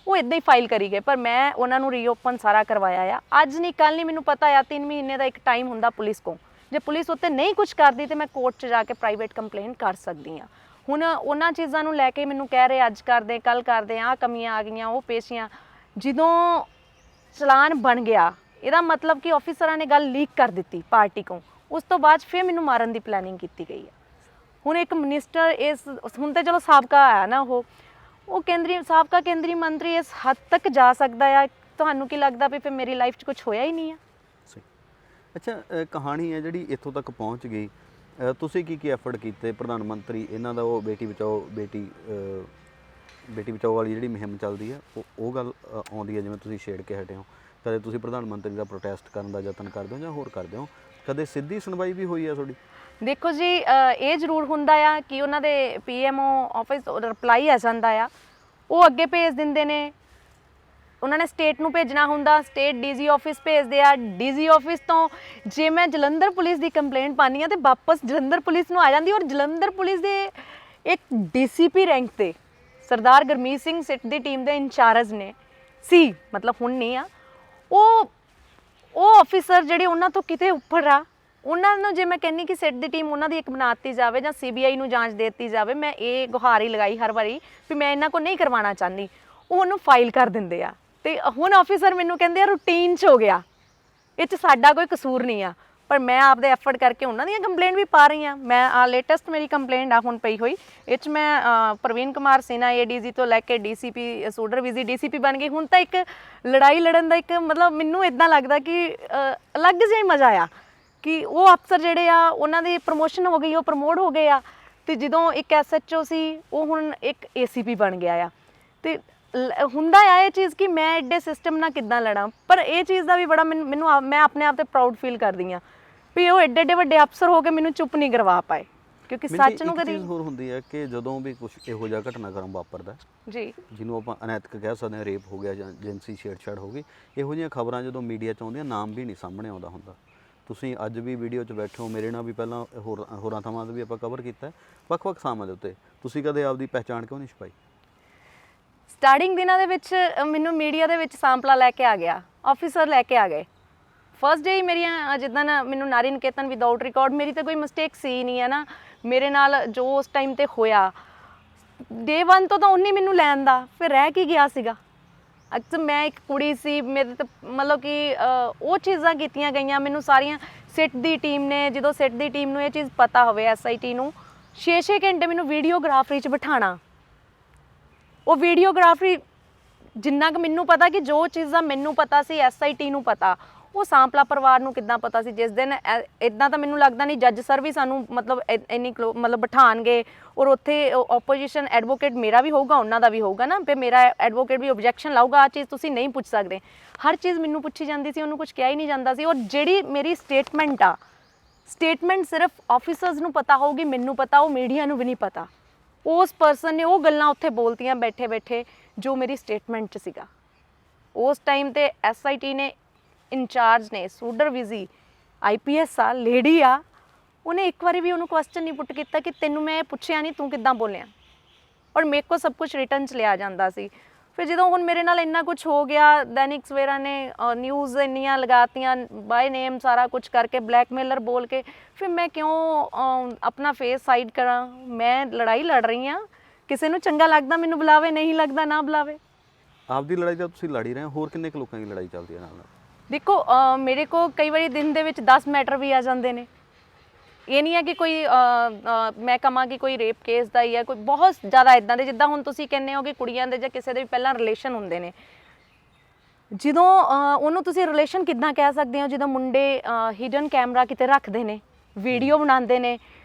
ਉਹ ਇੱਦਾਂ ਹੀ ਫਾਈਲ ਕਰੀ ਗਏ, ਪਰ ਮੈਂ ਉਹਨਾਂ ਨੂੰ ਰੀਓਪਨ ਸਾਰਾ ਕਰਵਾਇਆ ਆ। ਅੱਜ ਨਹੀਂ ਕੱਲ੍ਹ ਨਹੀਂ, ਮੈਨੂੰ ਪਤਾ ਆ 3 ਮਹੀਨੇ ਦਾ ਇੱਕ ਟਾਈਮ ਹੁੰਦਾ ਪੁਲਿਸ ਕੋਲ। ਜੇ ਪੁਲਿਸ ਉੱਤੇ ਨਹੀਂ ਕੁਝ ਕਰਦੀ ਤੇ ਮੈਂ ਕੋਰਟ 'ਚ ਜਾ ਕੇ ਪ੍ਰਾਈਵੇਟ ਕੰਪਲੇਂਟ ਕਰ ਸਕਦੀ ਹਾਂ। ਹੁਣ ਉਹਨਾਂ ਚੀਜ਼ਾਂ ਨੂੰ ਲੈ ਕੇ ਮੈਨੂੰ ਕਹਿ ਰਹੇ ਅੱਜ ਕਰਦੇ ਕੱਲ੍ਹ ਕਰਦੇ, ਆਹ ਕਮੀਆਂ ਆ ਗਈਆਂ, ਉਹ ਪੇਸ਼ੀਆਂ। ਜਦੋਂ ਚਲਾਨ ਬਣ ਗਿਆ, ਇਹਦਾ ਮਤਲਬ ਕਿ ਆਫਿਸਰਾਂ ਨੇ ਗੱਲ ਲੀਕ ਕਰ ਦਿੱਤੀ ਪਾਰਟੀ ਕੋਲ। ਉਸ ਤੋਂ ਬਾਅਦ ਫਿਰ ਮੈਨੂੰ ਮਾਰਨ ਦੀ ਪਲੈਨਿੰਗ ਕੀਤੀ ਗਈ ਹੈ। ਹੁਣ ਇੱਕ ਮਿਨਿਸਟਰ ਇਸ ਹੁਣ ਤਾਂ ਚਲੋ ਸਾਬਕਾ ਆਇਆ ਨਾ ਉਹ ਸਾਬਕਾ ਕੇਂਦਰੀ ਮੰਤਰੀ ਇਸ ਹੱਦ ਤੱਕ ਜਾ ਸਕਦਾ ਆ, ਤੁਹਾਨੂੰ ਕੀ ਲੱਗਦਾ ਵੀ ਫਿਰ ਮੇਰੀ ਲਾਈਫ 'ਚ ਕੁਝ ਹੋਇਆ ਹੀ ਨਹੀਂ ਆ? ਸਹੀ। ਅੱਛਾ, ਕਹਾਣੀ ਹੈ ਜਿਹੜੀ ਇੱਥੋਂ ਤੱਕ ਪਹੁੰਚ ਗਈ, ਤੁਸੀਂ ਕੀ ਐਫਰਟ ਕੀਤੇ? ਪ੍ਰਧਾਨ ਮੰਤਰੀ ਇਹਨਾਂ ਦਾ ਉਹ ਬੇਟੀ ਬਚਾਓ ਵਾਲੀ ਜਿਹੜੀ ਮੁਹਿੰਮ ਚੱਲਦੀ ਹੈ ਉਹ ਗੱਲ ਆਉਂਦੀ ਹੈ, ਜਿਵੇਂ ਤੁਸੀਂ ਛੇੜ ਕੇ ਹਟੇ ਹੋ, ਕਦੇ ਤੁਸੀਂ ਪ੍ਰਧਾਨ ਮੰਤਰੀ ਦਾ ਪ੍ਰੋਟੈਸਟ ਕਰਨ ਦਾ ਯਤਨ ਕਰਦੇ ਹੋ ਜਾਂ ਹੋਰ ਕਰਦੇ ਹੋ? ਕਦੇ ਸਿੱਧੀ ਸੁਣਵਾਈ ਵੀ ਹੋਈ ਹੈ ਤੁਹਾਡੀ? ਦੇਖੋ ਜੀ, ਇਹ ਜ਼ਰੂਰ ਹੁੰਦਾ ਆ ਕਿ ਉਹਨਾਂ ਦੇ PMO ਆਫਿਸ ਰਿਪਲਾਈ ਆ ਜਾਂਦਾ ਆ, ਉਹ ਅੱਗੇ ਭੇਜ ਦਿੰਦੇ ਨੇ। ਉਹਨਾਂ ਨੇ ਸਟੇਟ ਨੂੰ ਭੇਜਣਾ ਹੁੰਦਾ, ਸਟੇਟ DG ਆਫਿਸ ਭੇਜਦੇ ਆ, DG ਆਫਿਸ ਤੋਂ ਜੇ ਮੈਂ ਜਲੰਧਰ ਪੁਲਿਸ ਦੀ ਕੰਪਲੇਂਟ ਪਾਉਂਦੀ ਹਾਂ ਤੇ ਵਾਪਸ ਜਲੰਧਰ ਪੁਲਿਸ ਨੂੰ ਆ ਜਾਂਦੀ। ਔਰ ਜਲੰਧਰ ਪੁਲਿਸ ਦੇ ਇੱਕ DCP ਰੈਂਕ ਤੇ ਸਰਦਾਰ ਗੁਰਮੀਤ ਸਿੰਘ ਸਿੱਟ ਦੀ ਟੀਮ ਦੇ ਇੰਚਾਰਜ ਨੇ ਸੀ, ਮਤਲਬ ਹੁਣ ਨਹੀਂ ਆ, ਉਹ ਆਫਿਸਰ ਜਿਹੜੇ ਉਹਨਾਂ ਤੋਂ ਕਿਤੇ ਉੱਪਰ ਆ, ਉਹਨਾਂ ਨੂੰ ਜੇ ਮੈਂ ਕਹਿੰਦੀ ਕਿ ਸਿੱਟ ਦੀ ਟੀਮ ਉਹਨਾਂ ਦੀ ਇੱਕ ਬਣਾ ਦਿੱਤੀ ਜਾਵੇ ਜਾਂ CBI ਨੂੰ ਜਾਂਚ ਦੇ ਦਿੱਤੀ ਜਾਵੇ, ਮੈਂ ਇਹ ਗੁਹਾਰ ਹੀ ਲਗਾਈ ਹਰ ਵਾਰੀ ਵੀ ਮੈਂ ਇਹਨਾਂ ਕੋਲ ਨਹੀਂ ਕਰਵਾਉਣਾ ਚਾਹੁੰਦੀ, ਉਹ ਉਹਨੂੰ ਫਾਈਲ ਕਰ ਦਿੰਦੇ ਆ। ਤੇ ਹੁਣ ਆਫਿਸਰ ਮੈਨੂੰ ਕਹਿੰਦੇ ਆ ਰੂਟੀਨ 'ਚ ਹੋ ਗਿਆ, ਇਹ 'ਚ ਸਾਡਾ ਕੋਈ ਕਸੂਰ ਨਹੀਂ ਆ, ਪਰ ਮੈਂ ਆਪਦੇ ਐਫਰਟ ਕਰਕੇ ਉਹਨਾਂ ਦੀਆਂ ਕੰਪਲੇਂਟ ਵੀ ਪਾ ਰਹੀ ਹਾਂ। ਮੈਂ ਲੇਟੈਸਟ ਮੇਰੀ ਕੰਪਲੇਂਟ ਆ ਹੁਣ ਪਈ ਹੋਈ, ਇਹ 'ਚ ਮੈਂ ਪ੍ਰਵੀਨ ਕੁਮਾਰ ਸਿਨਹਾ ADG ਤੋਂ ਲੈ ਕੇ DCP ਸੂਡਰ ਵਿਜ਼ੀ DCP ਬਣ ਗਈ। ਹੁਣ ਤਾਂ ਇੱਕ ਲੜਾਈ ਲੜਨ ਦਾ ਇੱਕ ਮਤਲਬ ਮੈਨੂੰ ਇਦਾਂ ਲੱਗਦਾ ਕਿ ਅਲੱਗ ਜਿਹਾ ਹੀ ਮਜ਼ਾ ਆ ਕਿ ਉਹ ਅਫਸਰ ਜਿਹੜੇ ਆ ਉਹਨਾਂ ਦੀ ਪ੍ਰਮੋਸ਼ਨ ਹੋ ਗਈ, ਉਹ ਪ੍ਰਮੋਟ ਹੋ ਗਏ ਆ, ਤੇ ਜਦੋਂ ਇੱਕ SHO ਸੀ ਉਹ ਹੁਣ ਇੱਕ ACP ਬਣ ਗਿਆ ਆ। ਤੇ ਹੁੰਦਾ ਆ ਇਹ ਚੀਜ਼ ਕਿ ਮੈਂ ਐਡੇ ਸਿਸਟਮ ਨਾਲ ਕਿੱਦਾਂ ਲੜਾਂ, ਪਰ ਇਹ ਚੀਜ਼ ਦਾ ਵੀ ਬੜਾ ਮੈਨੂੰ ਮੈਂ ਆਪਣੇ ਆਪ ਤੇ ਪ੍ਰਾਊਡ ਫੀਲ ਕਰਦੀ ਹਾਂ ਵੀ ਉਹ ਐਡੇ ਵੱਡੇ ਅਫਸਰ ਹੋ ਕੇ ਮੈਨੂੰ ਚੁੱਪ ਨਹੀਂ ਕਰਵਾ ਪਾਏ, ਕਿਉਂਕਿ ਸੱਚ ਨੂੰ ਕਦੀ ਚੀਜ਼ ਹੋਰ ਹੁੰਦੀ ਹੈ ਕਿ ਜਦੋਂ ਵੀ ਕੁਝ ਇਹੋ ਜਿਹਾ ਘਟਨਾਕ੍ਰਮ ਵਾਪਰਦਾ ਜੀ, ਜਿਹਨੂੰ ਆਪਾਂ ਅਨੈਤਿਕ ਕਹਿ ਸਕਦੇ ਹਾਂ, ਰੇਪ ਹੋ ਗਿਆ ਜਾਂ ਜਿਨਸੀ ਛੇੜਛਾੜ ਹੋ ਗਈ, ਇਹੋ ਜਿਹੀਆਂ ਖਬਰਾਂ ਜਦੋਂ ਮੀਡੀਆ 'ਚ ਆਉਂਦੀਆਂ ਨਾਮ ਵੀ ਨਹੀਂ ਸਾਹਮਣੇ ਆਉਂਦਾ ਹੁੰਦਾ। ਤੁਸੀਂ ਅੱਜ ਵੀ ਵੀਡੀਓ 'ਚ ਬੈਠੇ ਹੋ, ਮੇਰੇ ਨਾਲ ਵੀ ਪਹਿਲਾਂ ਹੋਰਾਂ ਥਾਵਾਂ 'ਤੇ ਵੀ ਆਪਾਂ ਕਵਰ ਕੀਤਾ ਵੱਖ-ਵੱਖ ਥਾਵਾਂ ਦੇ ਉੱਤੇ, ਤੁਸੀਂ ਕਦੇ ਆਪਦੀ ਪਹਿਚਾਣ ਕਿਉਂ ਨਹੀਂ ਛੁਪਾਈ? ਸਟਾਰਟਿੰਗ ਦਿਨਾਂ ਦੇ ਵਿੱਚ ਮੈਨੂੰ ਮੀਡੀਆ ਦੇ ਵਿੱਚ ਸੈਂਪਲਾਂ ਲੈ ਕੇ ਆ ਗਿਆ, ਆਫਿਸਰ ਲੈ ਕੇ ਆ ਗਏ। ਫਸਟ ਡੇ ਹੀ ਮੇਰੀਆਂ ਜਿੱਦਾਂ ਨਾ ਮੈਨੂੰ ਨਾਰੀ ਨਿਕੇਤਨ ਵਿਦਆਊਟ ਰਿਕਾਰਡ, ਮੇਰੀ ਤਾਂ ਕੋਈ ਮਿਸਟੇਕ ਸੀ ਨਹੀਂ ਹੈ ਨਾ, ਮੇਰੇ ਨਾਲ ਜੋ ਉਸ ਟਾਈਮ ਤੇ ਹੋਇਆ Day 1 ਤੋਂ ਤਾਂ ਉਹਨੇ ਮੈਨੂੰ ਲੈਣ ਦਾ, ਫਿਰ ਰਹਿ ਕੀ ਗਿਆ ਸੀਗਾ। ਅਕਸਰ ਮੈਂ ਇੱਕ ਕੁੜੀ ਸੀ, ਮੇਰੇ ਤਾਂ ਮਤਲਬ ਕਿ ਉਹ ਚੀਜ਼ਾਂ ਕੀਤੀਆਂ ਗਈਆਂ ਮੈਨੂੰ ਸਾਰੀਆਂ ਸਿੱਟ ਦੀ ਟੀਮ ਨੇ। ਜਦੋਂ ਸਿੱਟ ਦੀ ਟੀਮ ਨੂੰ ਇਹ ਚੀਜ਼ ਪਤਾ ਹੋਵੇ SIT ਨੂੰ, 6-6 ਘੰਟੇ ਮੈਨੂੰ ਵੀਡੀਓਗ੍ਰਾਫਰੀ 'ਚ ਬਿਠਾਣਾ। ਉਹ ਵੀਡੀਓਗ੍ਰਾਫਰੀ ਜਿੰਨਾ ਕੁ ਮੈਨੂੰ ਪਤਾ ਕਿ ਜੋ ਚੀਜ਼ਾਂ ਮੈਨੂੰ ਪਤਾ ਸੀ SIT ਨੂੰ ਪਤਾ, ਉਹ ਸਾਂਪਲਾ ਪਰਿਵਾਰ ਨੂੰ ਕਿੱਦਾਂ ਪਤਾ ਸੀ। ਜਿਸ ਦਿਨ ਇਦਾਂ ਤਾਂ ਮੈਨੂੰ ਲੱਗਦਾ ਨਹੀਂ ਜੱਜ ਸਰ ਵੀ ਸਾਨੂੰ ਮਤਲਬ ਇੰਨੀ ਮਤਲਬ ਬਿਠਾਣਗੇ, ਔਰ ਉੱਥੇ ਆਪੋਜੀਸ਼ਨ ਐਡਵੋਕੇਟ ਮੇਰਾ ਵੀ ਹੋਊਗਾ, ਉਹਨਾਂ ਦਾ ਵੀ ਹੋਊਗਾ ਨਾ, ਫਿਰ ਮੇਰਾ ਐਡਵੋਕੇਟ ਵੀ ਓਬਜੈਕਸ਼ਨ ਲਾਊਗਾ, ਆਹ ਚੀਜ਼ ਤੁਸੀਂ ਨਹੀਂ ਪੁੱਛ ਸਕਦੇ। ਹਰ ਚੀਜ਼ ਮੈਨੂੰ ਪੁੱਛੀ ਜਾਂਦੀ ਸੀ, ਉਹਨੂੰ ਕੁਝ ਕਿਹਾ ਹੀ ਨਹੀਂ ਜਾਂਦਾ ਸੀ। ਔਰ ਜਿਹੜੀ ਮੇਰੀ ਸਟੇਟਮੈਂਟ ਸਿਰਫ ਆਫਿਸਰਸ ਨੂੰ ਪਤਾ ਹੋਊਗੀ, ਮੈਨੂੰ ਪਤਾ, ਉਹ ਮੀਡੀਆ ਨੂੰ ਵੀ ਨਹੀਂ ਪਤਾ। ਉਸ ਪਰਸਨ ਨੇ ਉਹ ਗੱਲਾਂ ਉੱਥੇ ਬੋਲਤੀਆਂ ਬੈਠੇ ਜੋ ਮੇਰੀ ਸਟੇਟਮੈਂਟ 'ਚ ਸੀਗਾ। ਉਸ ਟਾਈਮ ਤੇ SIT ਨੇ ਇੰਚਾਰਜ ਨੇ, ਸੂਡਰ ਵਿਜ਼ੀ IPS ਆ, ਲੇਡੀ ਆ, ਉਹਨੇ ਇੱਕ ਵਾਰੀ ਵੀ ਉਹਨੂੰ ਕੁਐਸਚਨ ਨਹੀਂ ਪੁੱਟ ਕੀਤਾ ਕਿ ਤੈਨੂੰ ਮੈਂ ਪੁੱਛਿਆ ਨਹੀਂ ਤੂੰ ਕਿੱਦਾਂ ਬੋਲਿਆ, ਔਰ ਮੇਰੇ ਕੋਲ ਸਭ ਕੁਝ ਰਿਟਰਨ 'ਚ ਲਿਆ ਜਾਂਦਾ ਸੀ। ਫਿਰ ਜਦੋਂ ਹੁਣ ਮੇਰੇ ਨਾਲ ਇੰਨਾ ਕੁਝ ਹੋ ਗਿਆ, ਦੈਨਿਕ ਸਵੇਰਾ ਨੇ ਨਿਊਜ਼ ਇੰਨੀਆਂ ਲਗਾਤੀਆਂ ਬਾਏ ਨੇਮ, ਸਾਰਾ ਕੁਝ ਕਰਕੇ ਬਲੈਕਮੇਲਰ ਬੋਲ ਕੇ, ਫਿਰ ਮੈਂ ਕਿਉਂ ਆਪਣਾ ਫੇਸ ਸਾਈਡ ਕਰਾਂ? ਮੈਂ ਲੜਾਈ ਲੜ ਰਹੀ ਹਾਂ, ਕਿਸੇ ਨੂੰ ਚੰਗਾ ਲੱਗਦਾ ਮੈਨੂੰ ਬੁਲਾਵੇ, ਨਹੀਂ ਲੱਗਦਾ ਨਾ ਬੁਲਾਵੇ। ਆਪਦੀ ਲੜਾਈ ਤਾਂ ਤੁਸੀਂ ਲੜ ਹੀ ਰਹੇ ਹੋ, ਹੋਰ ਕਿੰਨੇ ਕੁ ਲੋਕਾਂ ਦੀ ਲੜਾਈ ਚੱਲਦੀ ਹੈ ਨਾਲ? ਦੇਖੋ ਮੇਰੇ ਕੋਲ ਕਈ ਵਾਰੀ ਦਿਨ ਦੇ ਵਿੱਚ 10 ਮੈਟਰ ਵੀ ਆ ਜਾਂਦੇ ਨੇ। ਇਹ ਨਹੀਂ ਹੈ ਕਿ ਕੋਈ ਮੈਂ ਕਹਾਂ ਕਿ ਕੋਈ ਰੇਪ ਕੇਸ ਦਾ ਹੀ ਹੈ, ਕੋਈ ਬਹੁਤ ਜ਼ਿਆਦਾ ਇੱਦਾਂ ਦੇ, ਜਿੱਦਾਂ ਹੁਣ ਤੁਸੀਂ ਕਹਿੰਦੇ ਹੋ ਕਿ ਕੁੜੀਆਂ ਦੇ ਜਾਂ ਕਿਸੇ ਦੇ ਵੀ ਪਹਿਲਾਂ ਰਿਲੇਸ਼ਨ ਹੁੰਦੇ ਨੇ। ਜਦੋਂ ਉਹਨੂੰ ਤੁਸੀਂ ਰਿਲੇਸ਼ਨ ਕਿੱਦਾਂ ਕਹਿ ਸਕਦੇ ਹੋ ਜਦੋਂ ਮੁੰਡੇ ਹਿਡਨ ਕੈਮਰਾ ਕਿਤੇ ਰੱਖਦੇ ਨੇ, ਵੀਡੀਓ ਬਣਾਉਂਦੇ ਨੇ।